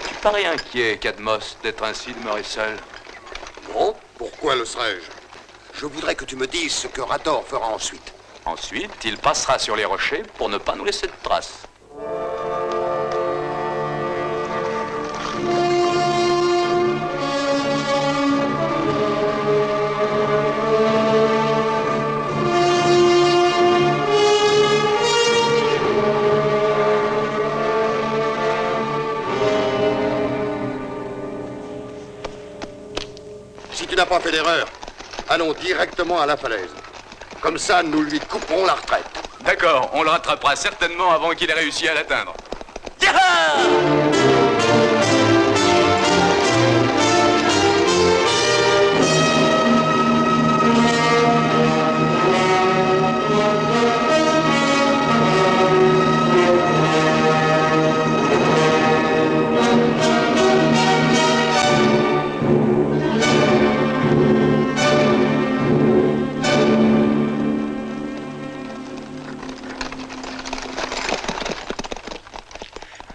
Tu parais inquiet, Cadmos, d'être ainsi demeuré seul. Non, pourquoi le serais-je? Je voudrais que tu me dises ce que Rator fera ensuite. Ensuite, il passera sur les rochers pour ne pas nous laisser de traces. Si tu n'as pas fait d'erreur, allons directement à la falaise. Comme ça, nous lui couperons la retraite. D'accord, on le rattrapera certainement avant qu'il ait réussi à l'atteindre.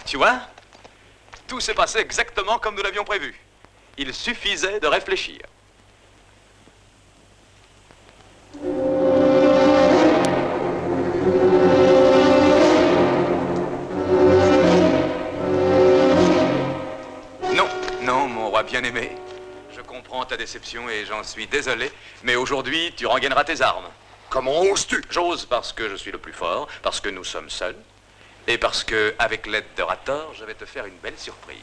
Tu vois? Tout s'est passé exactement comme nous l'avions prévu. Il suffisait de réfléchir. Non, mon roi bien-aimé. Je comprends ta déception et j'en suis désolé, mais aujourd'hui, tu regagneras tes armes. Comment oses-tu? J'ose parce que je suis le plus fort, parce que nous sommes seuls. Et parce que, avec l'aide de Rator, je vais te faire une belle surprise.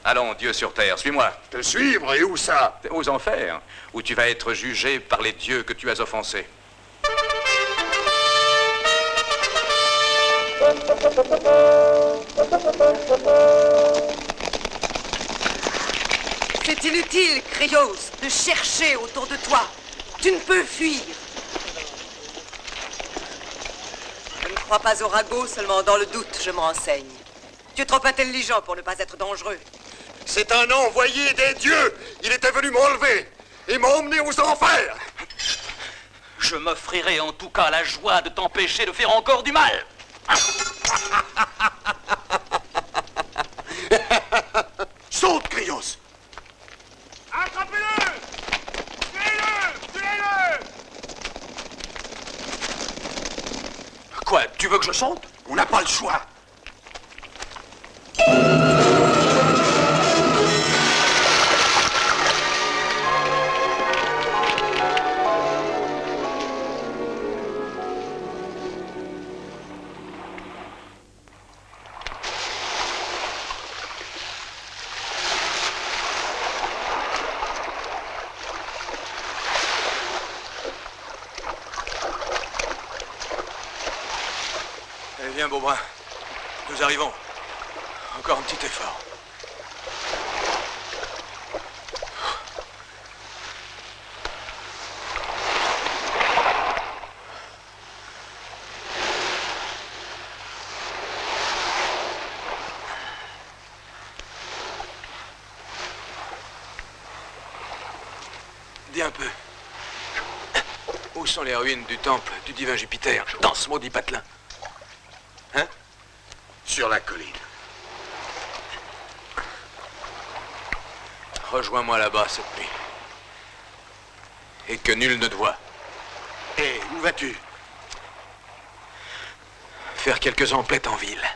Allons, Dieu sur terre, suis-moi. Te suivre, et où ça? Aux enfers, où tu vas être jugé par les dieux que tu as offensés. C'est inutile, Krios, de chercher autour de toi. Tu ne peux fuir. Je ne crois pas au ragot, seulement dans le doute, je me renseigne. Tu es trop intelligent pour ne pas être dangereux. C'est un envoyé des dieux. Il était venu m'enlever et m'emmener aux enfers. Je m'offrirai en tout cas la joie de t'empêcher de faire encore du mal. Saute, Krios. Attrapez-le! Tuez-le! Tuez-le! Quoi, tu veux que je saute? On n'a pas le choix. Allez, viens, Beaubrun. Nous arrivons. Encore un petit effort. Dis un peu. Où sont les ruines du temple du divin Jupiter, dans ce maudit patelin? Hein? Sur la colline. Rejoins-moi là-bas cette nuit. Et que nul ne te voie. Et où vas-tu? Faire quelques emplettes en ville.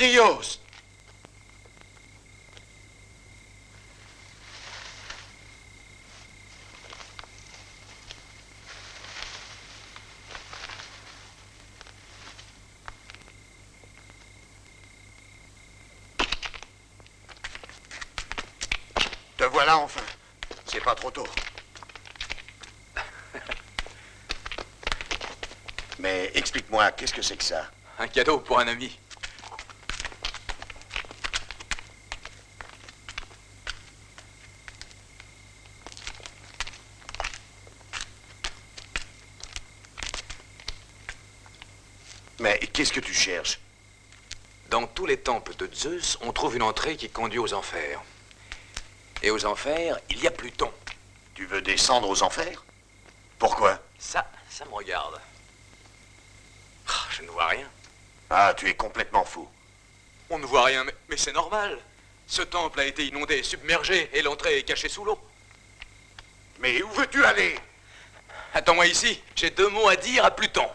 Kyrios. Te voilà enfin. C'est pas trop tôt. Mais explique-moi, qu'est-ce que c'est que ça? Un cadeau pour un ami. Mais qu'est-ce que tu cherches? Dans tous les temples de Zeus, on trouve une entrée qui conduit aux enfers. Et aux enfers, il y a Pluton. Tu veux descendre aux enfers? Pourquoi? Ça me regarde. Ah, je ne vois rien. Ah, tu es complètement fou. On ne voit rien, mais c'est normal. Ce temple a été inondé, submergé, et l'entrée est cachée sous l'eau. Mais où veux-tu aller? Attends-moi ici, j'ai 2 mots à dire à Pluton.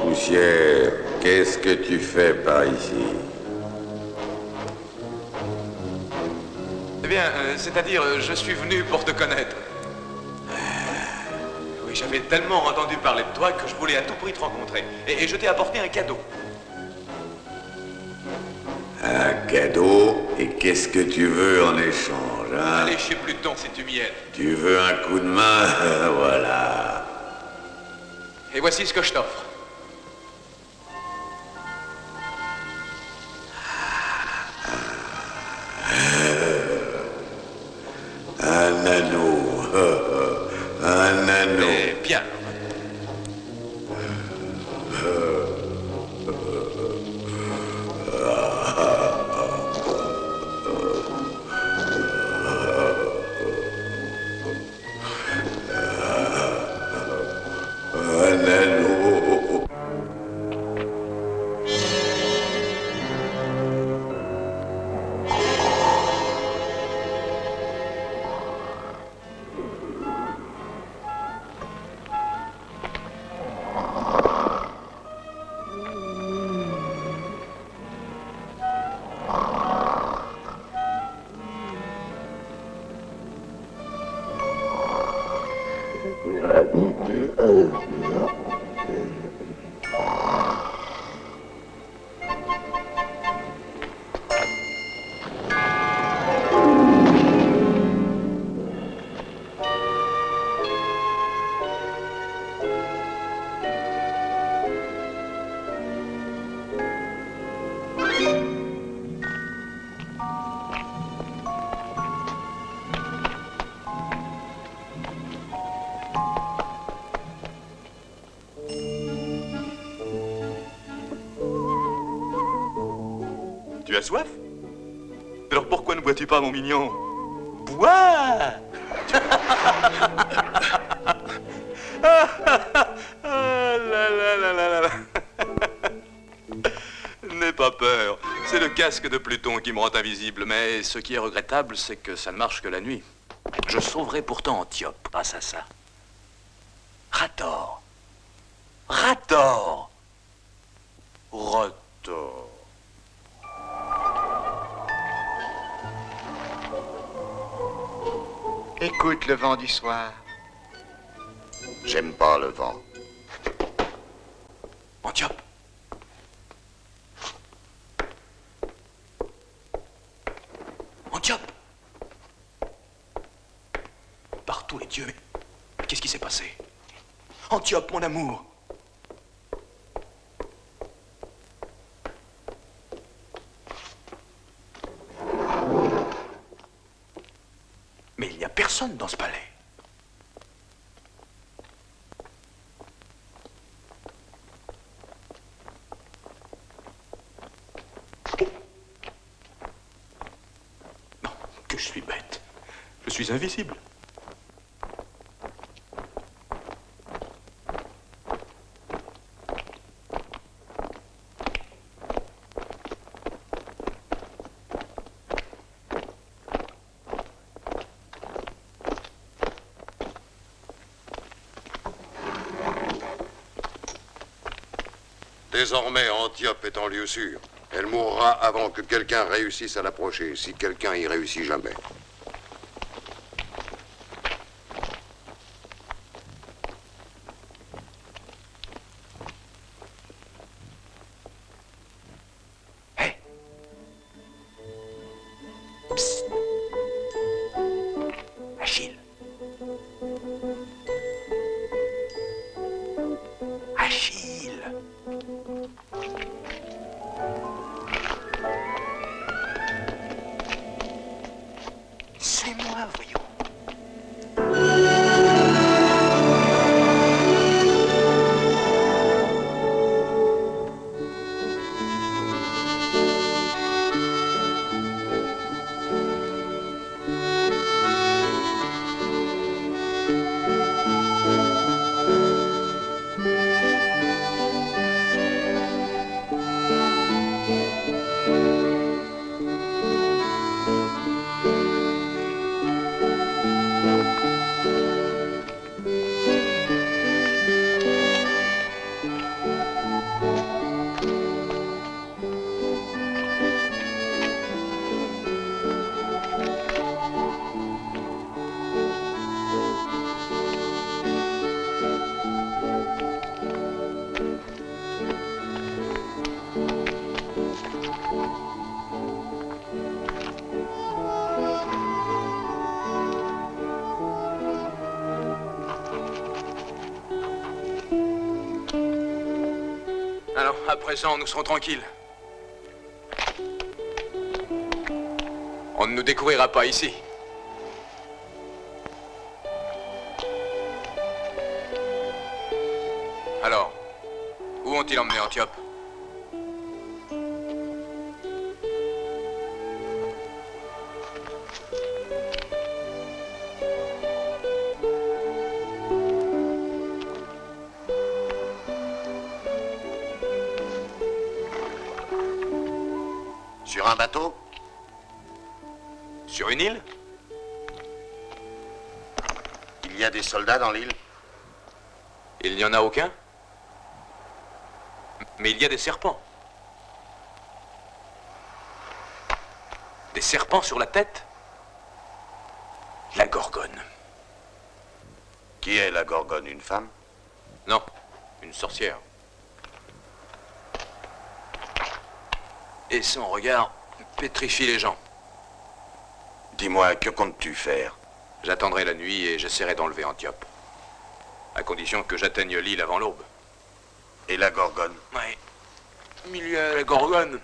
Poussière, qu'est-ce que tu fais par ici? Eh bien, c'est-à-dire, je suis venu pour te connaître. Oui, j'avais tellement entendu parler de toi que je voulais à tout prix te rencontrer. Et je t'ai apporté un cadeau. Un cadeau? Et qu'est-ce que tu veux en échange, hein? Allez chez Pluton si tu m'y aides. Tu veux un coup de main? Voilà. Et voici ce que je t'offre. Un anneau. Un anneau. Eh bien. Un anneau. as soif? Alors pourquoi ne bois-tu pas, mon mignon? Bois! N'aie pas peur. C'est le casque de Pluton qui me rend invisible. Mais ce qui est regrettable, c'est que ça ne marche que la nuit. Je sauverai pourtant Antiope grâce à ça. Rator. Rator. Rator. Écoute le vent du soir. J'aime pas le vent. Antiope. Antiope. Par tous les dieux, mais qu'est-ce qui s'est passé? Antiope, mon amour. Mais il n'y a personne dans ce palais. Non, que je suis bête. Je suis invisible. Désormais, Antiope est en lieu sûr. Elle mourra avant que quelqu'un réussisse à l'approcher, si quelqu'un y réussit jamais. Achille. Achille. C'est moi, voyons. Alors, à présent, nous serons tranquilles. On ne nous découvrira pas ici. Alors, où ont-ils emmené Antiope? Sur un bateau? Sur une île? Il y a des soldats dans l'île? Il n'y en a aucun. Mais il y a des serpents. Des serpents sur la tête? La Gorgone. Qui est la Gorgone, une femme? Non, une sorcière. Et son regard pétrifie les gens. Dis-moi, que comptes-tu faire? J'attendrai la nuit et j'essaierai d'enlever Antiope. À condition que j'atteigne l'île avant l'aube. Et la Gorgone? Oui. Il y a la Gorgone.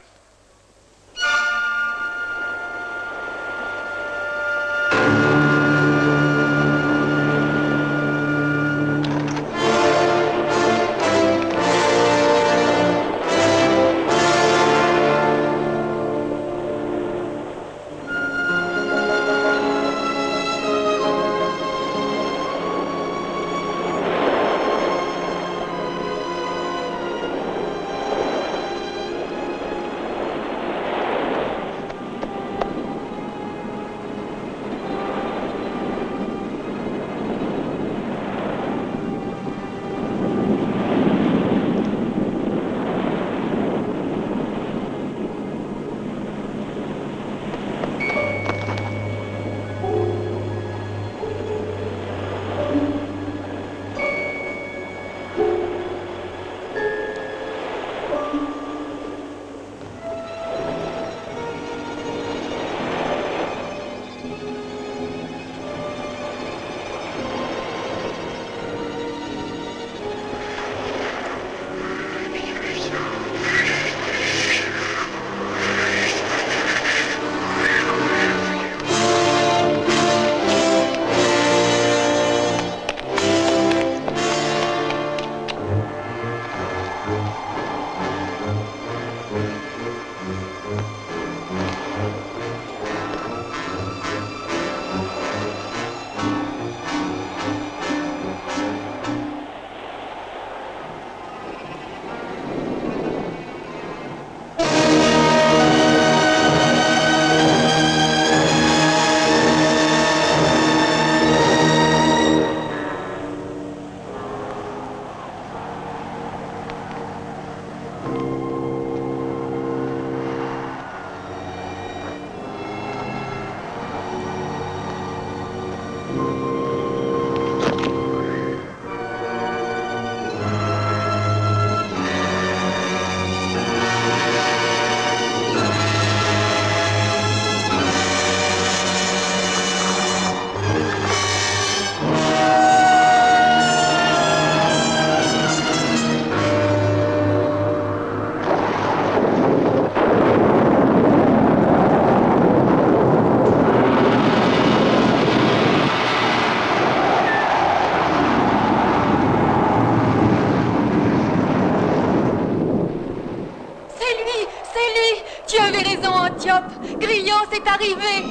stop! Grillons est arrivé!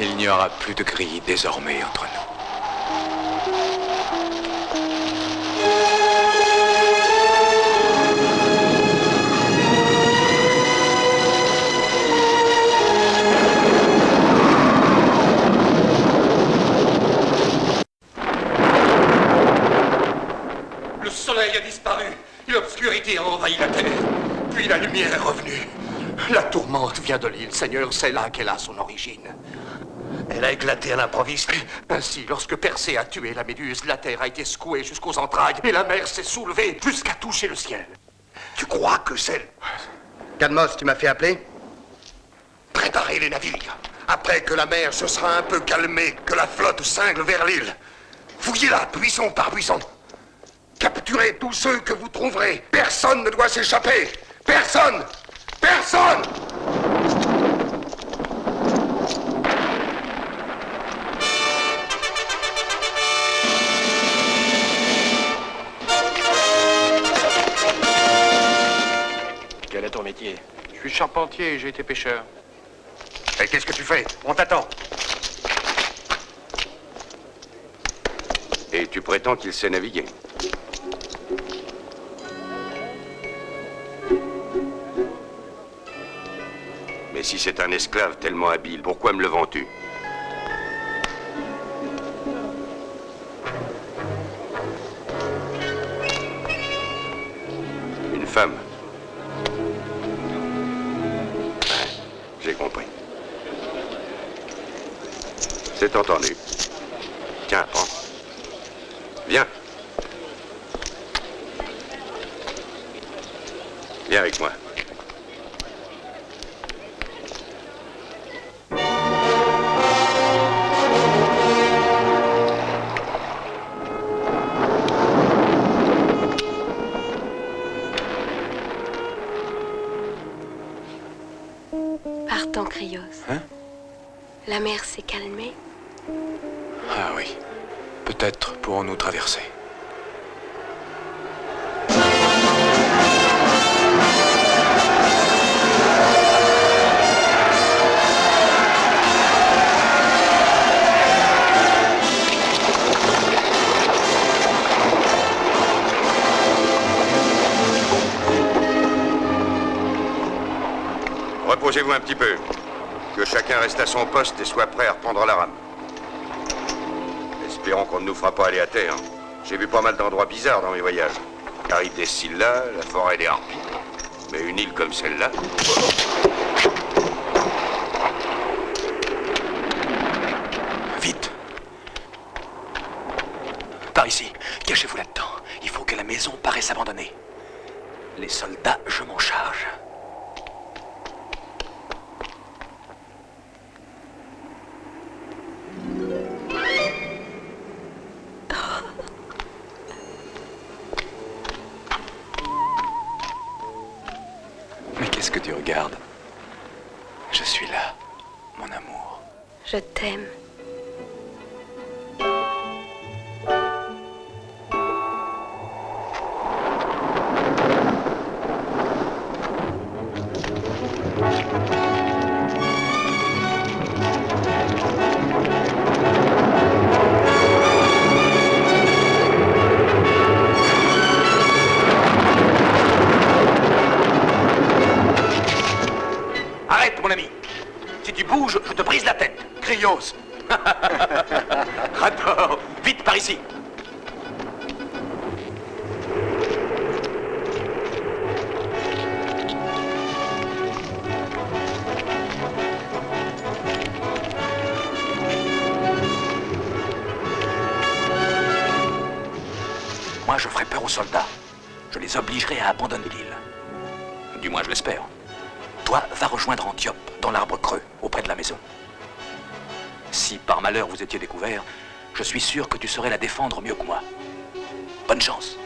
Il n'y aura plus de grille désormais entre nous. Le soleil a disparu, et l'obscurité a envahi la terre. Puis la lumière est revenue. La tourmente vient de l'île, Seigneur, c'est là qu'elle a son origine. Elle a éclaté à l'improviste. Ainsi, lorsque Persée a tué la Méduse, la terre a été secouée jusqu'aux entrailles, et la mer s'est soulevée jusqu'à toucher le ciel. Tu crois que c'est... Cadmos, tu m'as fait appeler? Préparez les navires. Après que la mer se sera un peu calmée, que la flotte cingle vers l'île. Fouillez-la, buisson par buisson. Capturez tous ceux que vous trouverez. Personne ne doit s'échapper. Personne! Personne! Quel est ton métier? Je suis charpentier et j'ai été pêcheur. Et qu'est-ce que tu fais? On t'attend. Et tu prétends qu'il sait naviguer? Mais si c'est un esclave tellement habile, pourquoi me le vends-tu? Une femme. Ouais, j'ai compris. C'est entendu. Tiens, prends. Viens. Viens avec moi. Partons, Krios. Hein? La mer s'est calmée. Ah oui. Peut-être pourrons-nous traverser. Reposez-vous un petit peu. Que chacun reste à son poste et soit prêt à reprendre la rame. Espérons qu'on ne nous fera pas aller à terre. J'ai vu pas mal d'endroits bizarres dans mes voyages. Carib des Scylla, la forêt des Harpies. Mais une île comme celle-là... Vite. Par ici. Cachez-vous là-dedans. Il faut que la maison paraisse abandonnée. Les soldats, je m'en charge. Mais qu'est-ce que tu regardes? Je suis là, mon amour. Je t'aime. Arrête, mon ami. Si tu bouges, je te brise la tête. Krios. Rador, vite par ici. Moi, je ferai peur aux soldats. Je les obligerai à abandonner l'île. Du moins, je l'espère. Toi, va rejoindre Antiope, dans l'arbre creux, auprès de la maison. Si par malheur vous étiez découvert, je suis sûr que tu saurais la défendre mieux que moi. Bonne chance.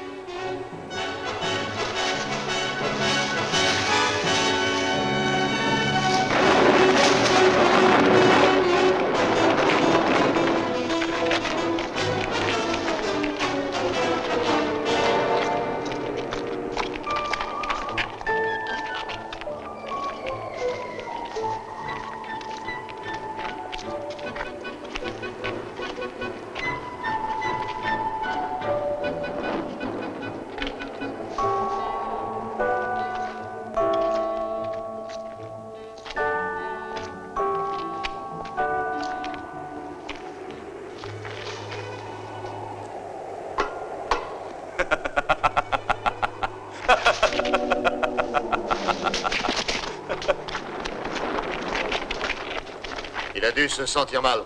Il a dû se sentir mal.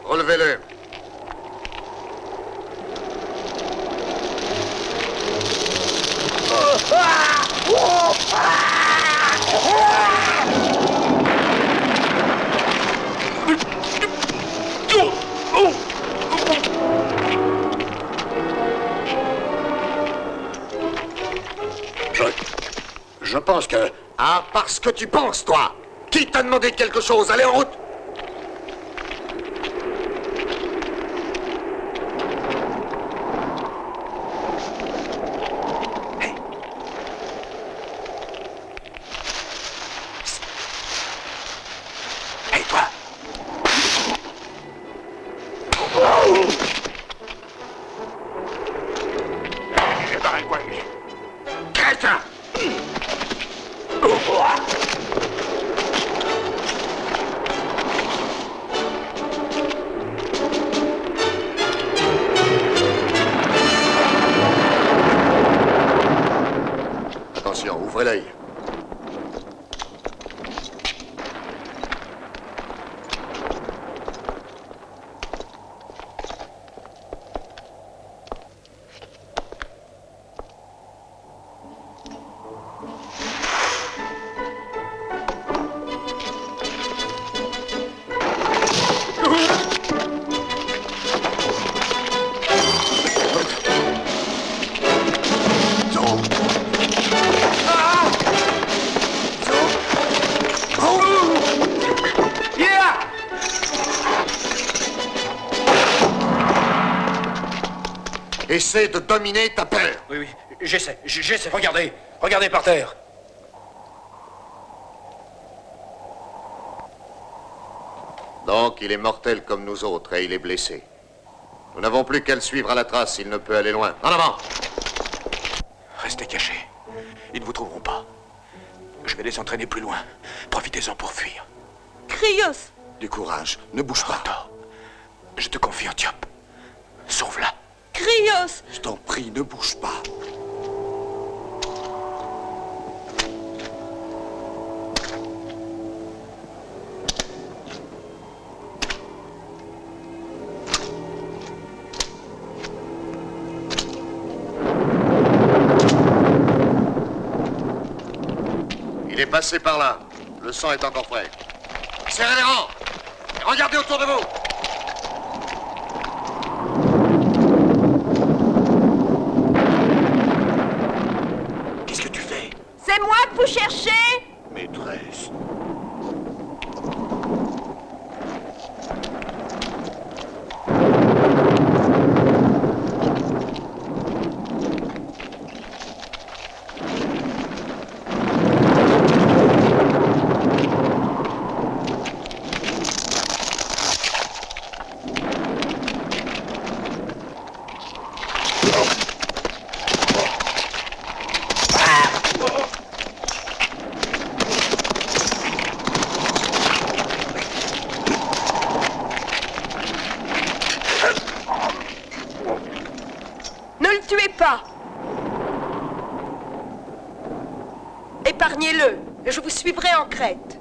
Relevez-le. Je pense que... Ah, parce que tu penses, toi. Qui t'a demandé quelque chose? Allez, en route. Hey, toi. Eh ben, quoi? Crétin! Attention, ouvrez l'œil. Essaie de dominer ta peur. Oui, oui, j'essaie. Regardez. Regardez par terre. Donc, il est mortel comme nous autres et il est blessé. Nous n'avons plus qu'à le suivre à la trace, il ne peut aller loin. En avant! Restez cachés. Ils ne vous trouveront pas. Je vais les entraîner plus loin. Profitez-en pour fuir. Krios! Du courage, ne bouge pas. Attends. Je te confie Antiope. Sauve-la. Krios! Je t'en prie, ne bouge pas. Il est passé par là. Le sang est encore frais. Serrez les rangs! Et regardez autour de vous! Qu'est-ce que tu fais? C'est moi que vous cherchez? Maîtresse. Ne le tuez pas! Épargnez-le, et je vous suivrai en Crète.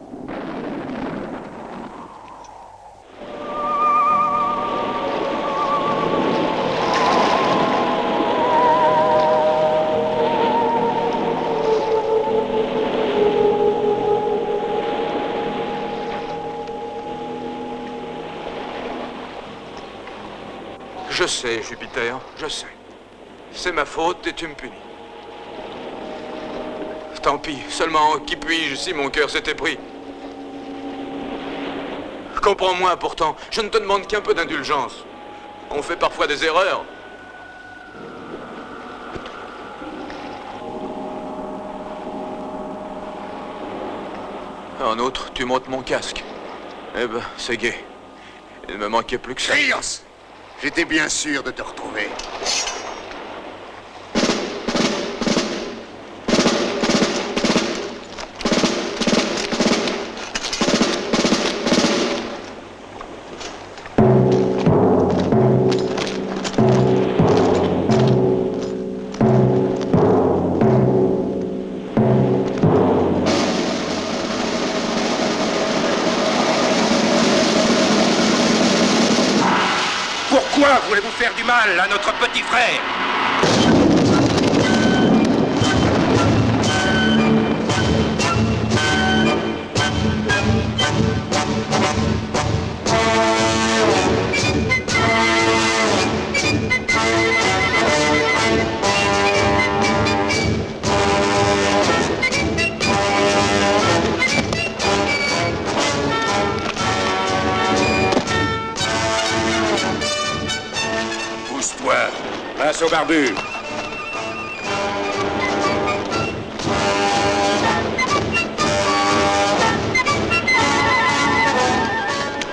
Je sais, Jupiter, je sais. C'est ma faute et tu me punis. Tant pis, seulement qui puis-je si mon cœur s'était pris? Comprends-moi pourtant, je ne te demande qu'un peu d'indulgence. On fait parfois des erreurs. En outre, tu montes mon casque. Eh ben, c'est gai. Il ne me manquait plus que ça. Krios! J'étais bien sûr de te retrouver. mal à notre petit frère. Pousse-toi, passe au barbu.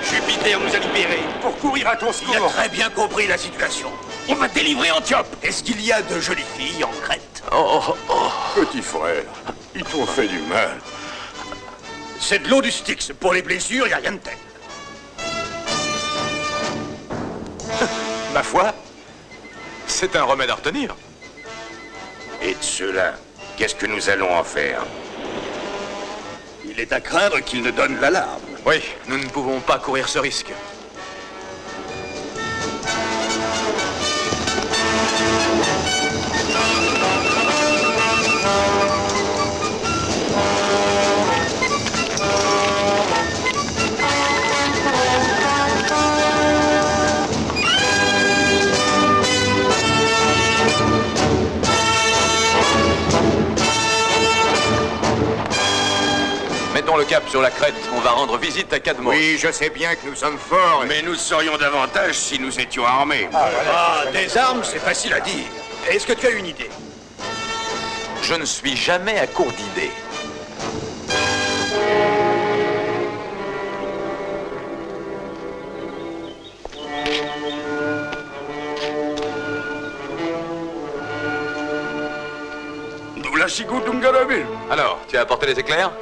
Jupiter nous a libérés pour courir à ton secours. Il a très bien compris la situation. On va délivrer Antiope. Est-ce qu'il y a de jolies filles en Crète? Petit frère, ils t'ont fait du mal. C'est de l'eau du Styx. Pour les blessures, il n'y a rien de tel. Ma foi, c'est un remède à retenir. Et de cela, qu'est-ce que nous allons en faire? Il est à craindre qu'il ne donne l'alarme. Oui, nous ne pouvons pas courir ce risque. Mettons le cap sur la crête, on va rendre visite à Cadmos. Oui, je sais bien que nous sommes forts, mais nous serions davantage si nous étions armés. Des armes, c'est facile à dire. Est-ce que tu as une idée? Je ne suis jamais à court d'idées. Alors, tu as apporté les éclairs?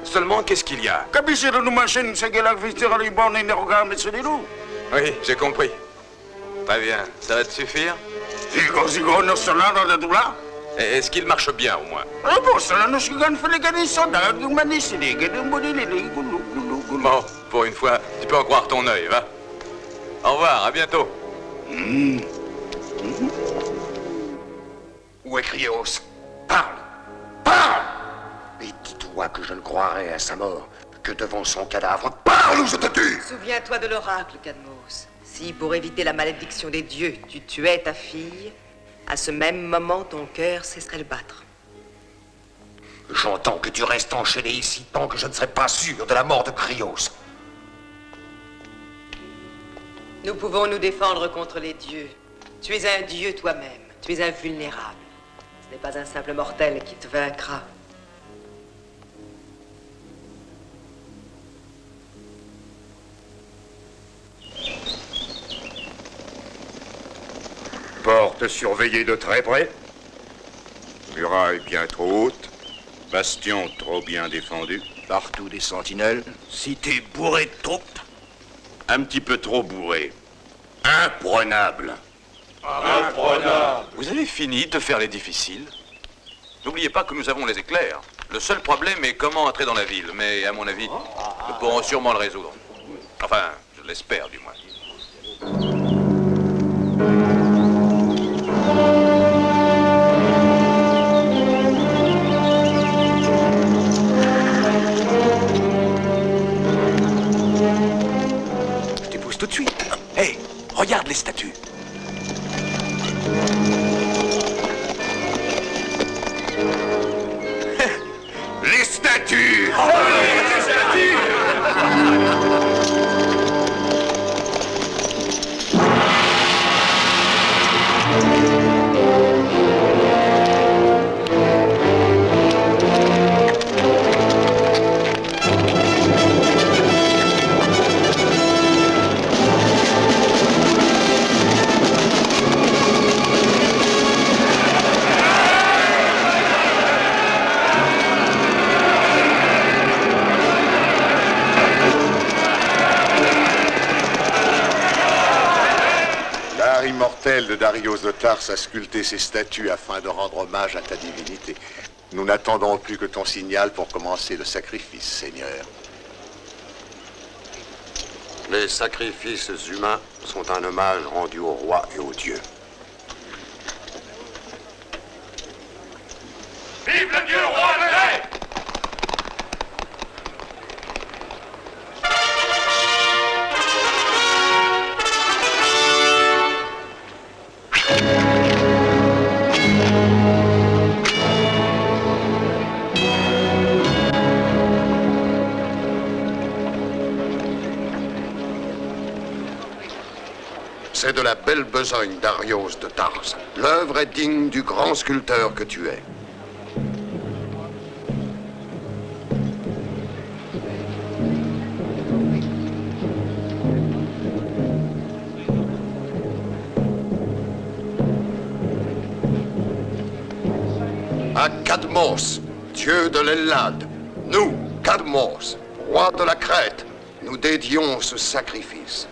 Seulement, qu'est-ce qu'il y a? Oui, j'ai compris. Très bien, ça va te suffire? Est-ce qu'il marche bien, au moins? Bon, pour une fois, tu peux en croire ton œil, va. Au revoir, à bientôt. Où est Krios? Parle! Parle! Et dis-toi que je ne croirai à sa mort que devant son cadavre. Parle ou je te tue! Souviens-toi de l'oracle, Cadmos. Si, pour éviter la malédiction des dieux, tu tuais ta fille, à ce même moment, ton cœur cesserait de battre. J'entends que tu restes enchaîné ici tant que je ne serai pas sûr de la mort de Krios. Nous pouvons nous défendre contre les dieux. Tu es un dieu toi-même. Tu es invulnérable. Ce n'est pas un simple mortel qui te vaincra. Porte surveillée de très près. Muraille bien trop haute. Bastion trop bien défendu. Partout des sentinelles. Cité bourrée de troupes. Un petit peu trop bourré. Imprenable. Vous avez fini de faire les difficiles? N'oubliez pas que nous avons les éclairs. Le seul problème est comment entrer dans la ville, mais à mon avis, nous pourrons sûrement le résoudre. Enfin, je l'espère du moins. Je t'épouse tout de suite. Hé, regarde les statues. Les statues! Les statues! Immortel de Darios de Tarse a sculpté ces statues afin de rendre hommage à ta divinité. Nous n'attendons plus que ton signal pour commencer le sacrifice, Seigneur. Les sacrifices humains sont un hommage rendu au roi et aux dieux. Vive le dieu roi de Grèce! C'est de la belle besogne d'Arios de Tarse. L'œuvre est digne du grand sculpteur que tu es. À Cadmos, dieu de l'Ellade, nous, Cadmos, roi de la Crète, nous dédions ce sacrifice.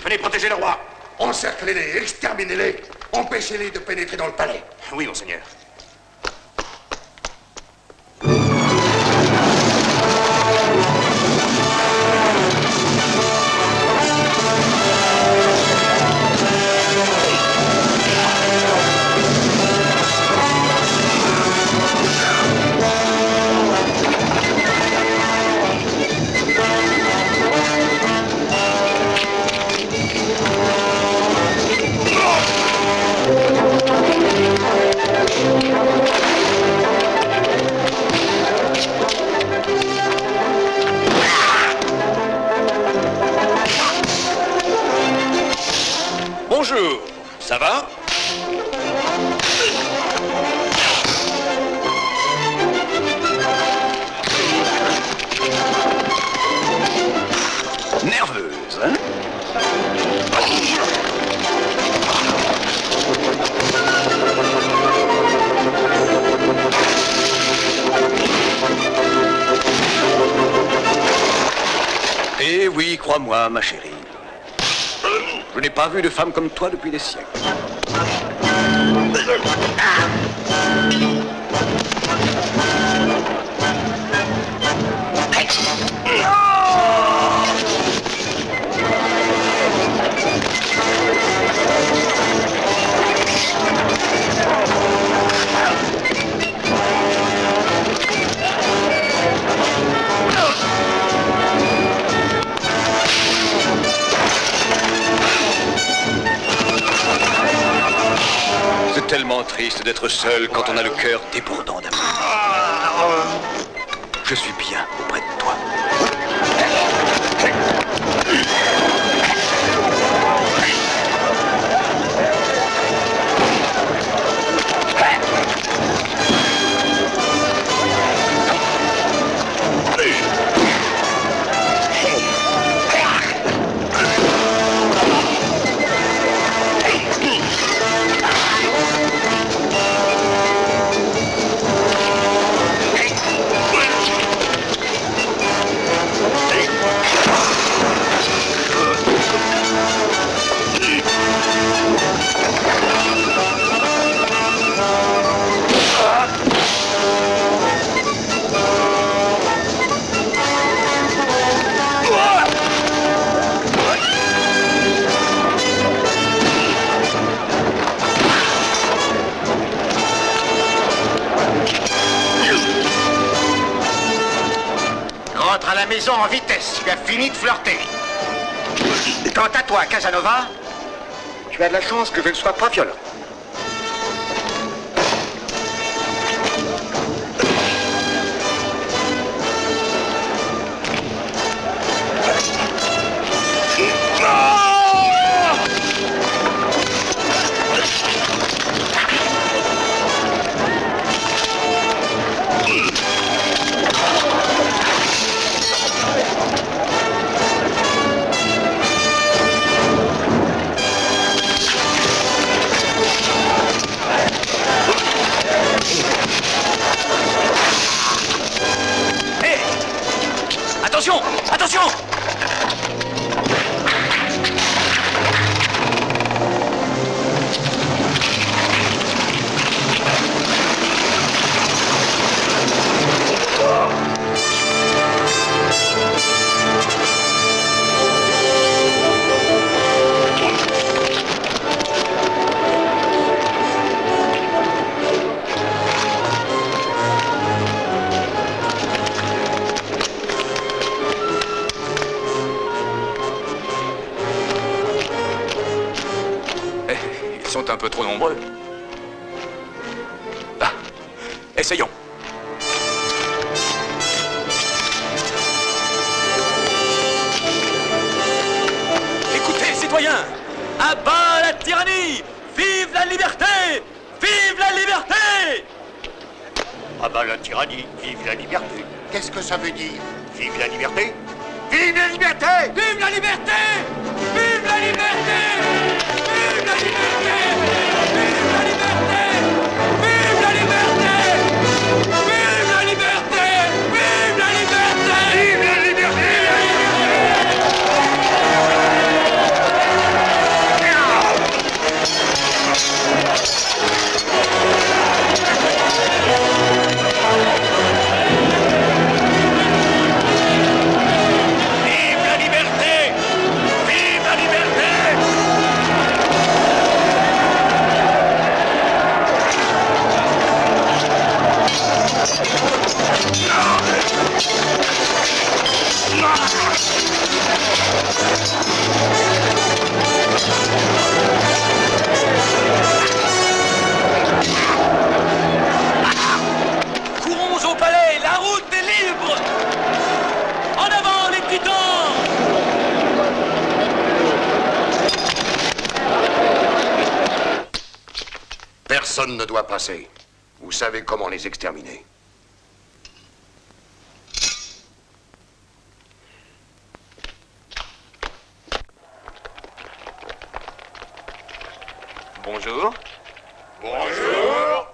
Venez protéger le roi. Encerclez-les, exterminez-les, empêchez-les de pénétrer dans le palais. Oui, monseigneur. Bonjour, ça va? Nerveuse, hein? Eh oui, crois-moi, ma chérie. Je n'ai pas vu de femme comme toi depuis des siècles. tellement triste d'être seul quand on a le cœur débordant d'amour. Je suis bien auprès de toi. Rentre à la maison en vitesse, tu as fini de flirter. Quant à toi, Casanova, tu as de la chance que je ne sois pas violent. Attention! Attention! Ils sont un peu trop nombreux. Ah, essayons. Écoutez, citoyens, à bas la tyrannie! Vive la liberté! Vive la liberté! Ah bah la tyrannie, vive la liberté. Qu'est-ce que ça veut dire? Vive la liberté? Vive la liberté! Vive la liberté! Vive la liberté! Vive la liberté! Vive la liberté! Vive la liberté! Vive la liberté! Vive la liberté! Vive la liberté! Courons au palais, la route est libre! En avant les titans! Personne ne doit passer. Vous savez comment les exterminer. Bonjour. Bonjour.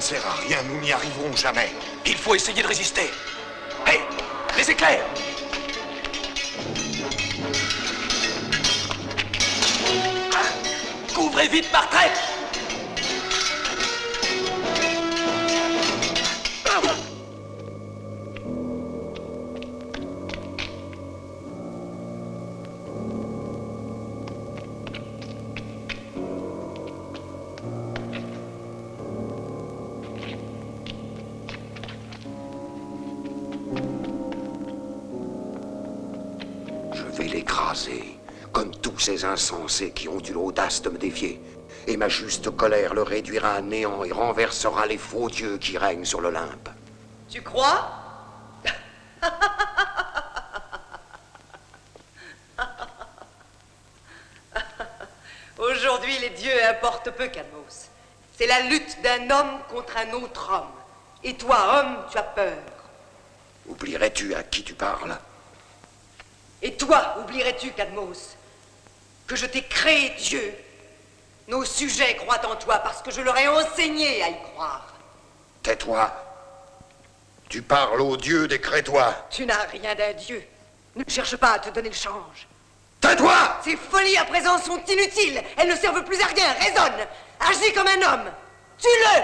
ne sert à rien, nous n'y arriverons jamais. Il faut essayer de résister. Hé, les éclairs! Couvrez vite par tête! L'écraser, comme tous ces insensés qui ont eu l'audace de me défier. Et ma juste colère le réduira à néant et renversera les faux dieux qui règnent sur l'Olympe. Tu crois? Aujourd'hui, les dieux importent peu, Cadmos. C'est la lutte d'un homme contre un autre homme. Et toi, homme, tu as peur. Oublierais-tu à qui tu parles? Et toi, oublierais-tu, Cadmos, que je t'ai créé Dieu? Nos sujets croient en toi parce que je leur ai enseigné à y croire. Tais-toi. Tu parles aux dieux des Crétois. Tu n'as rien d'un dieu. Ne cherche pas à te donner le change. Tais-toi! Ces folies à présent sont inutiles. Elles ne servent plus à rien. Raisonne. Agis comme un homme. Tue-le!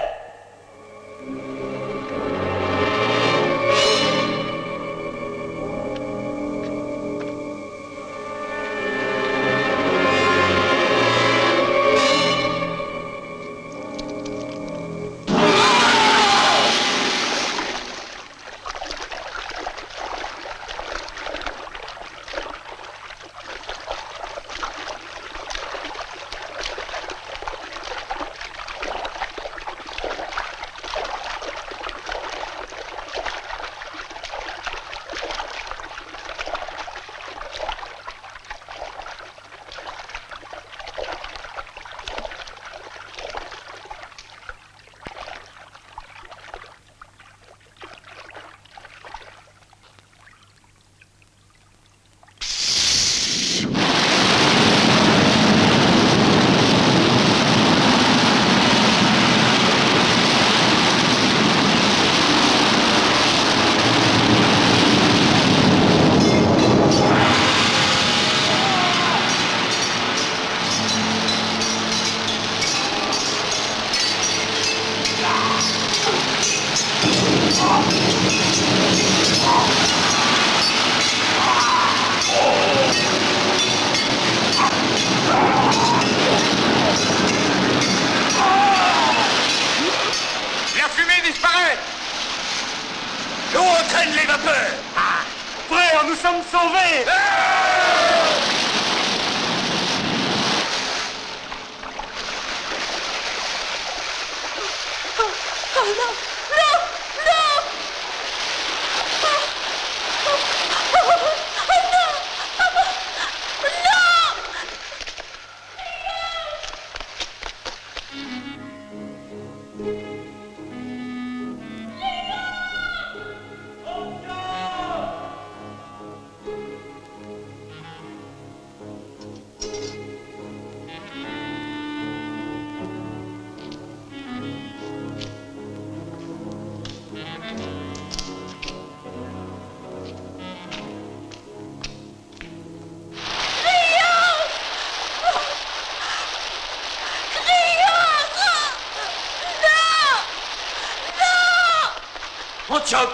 Antiope!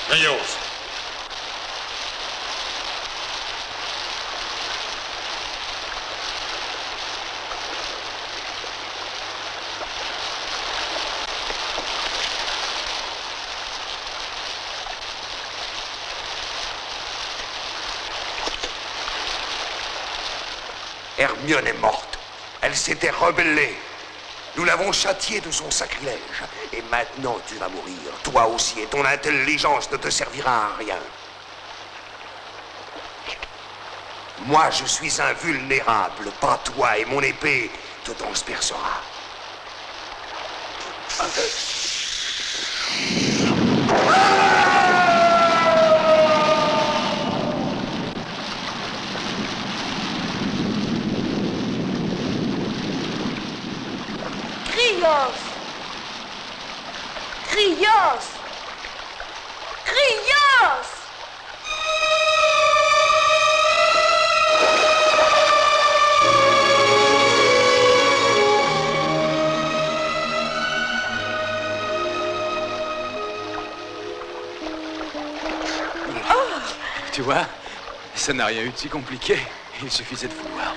Rios. Hermione est morte. Elle s'était rebellée. Nous l'avons châtiée de son sacrilège. Et maintenant, tu vas mourir. Toi aussi, et ton intelligence ne te servira à rien. Moi, je suis invulnérable. Pas toi, et mon épée te transpercera. Tu vois, ça n'a rien eu de si compliqué. Il suffisait de vouloir.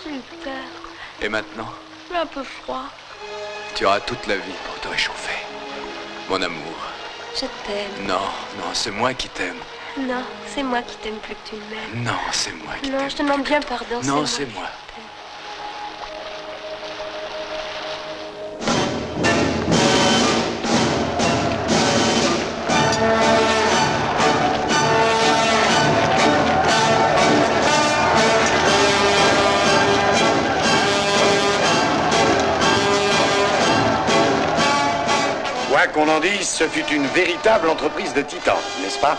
J'ai eu peur. Et maintenant, J'ai un peu froid. tu auras toute la vie pour te réchauffer. Mon amour. Je t'aime. Non, non, c'est moi qui t'aime. Non, c'est moi qui t'aime plus que tu m'aimes. Non, c'est moi qui Non, je te demande bien pardon. Non, c'est moi. Quoi qu'on en dise, ce fut une véritable entreprise de titan, n'est-ce pas?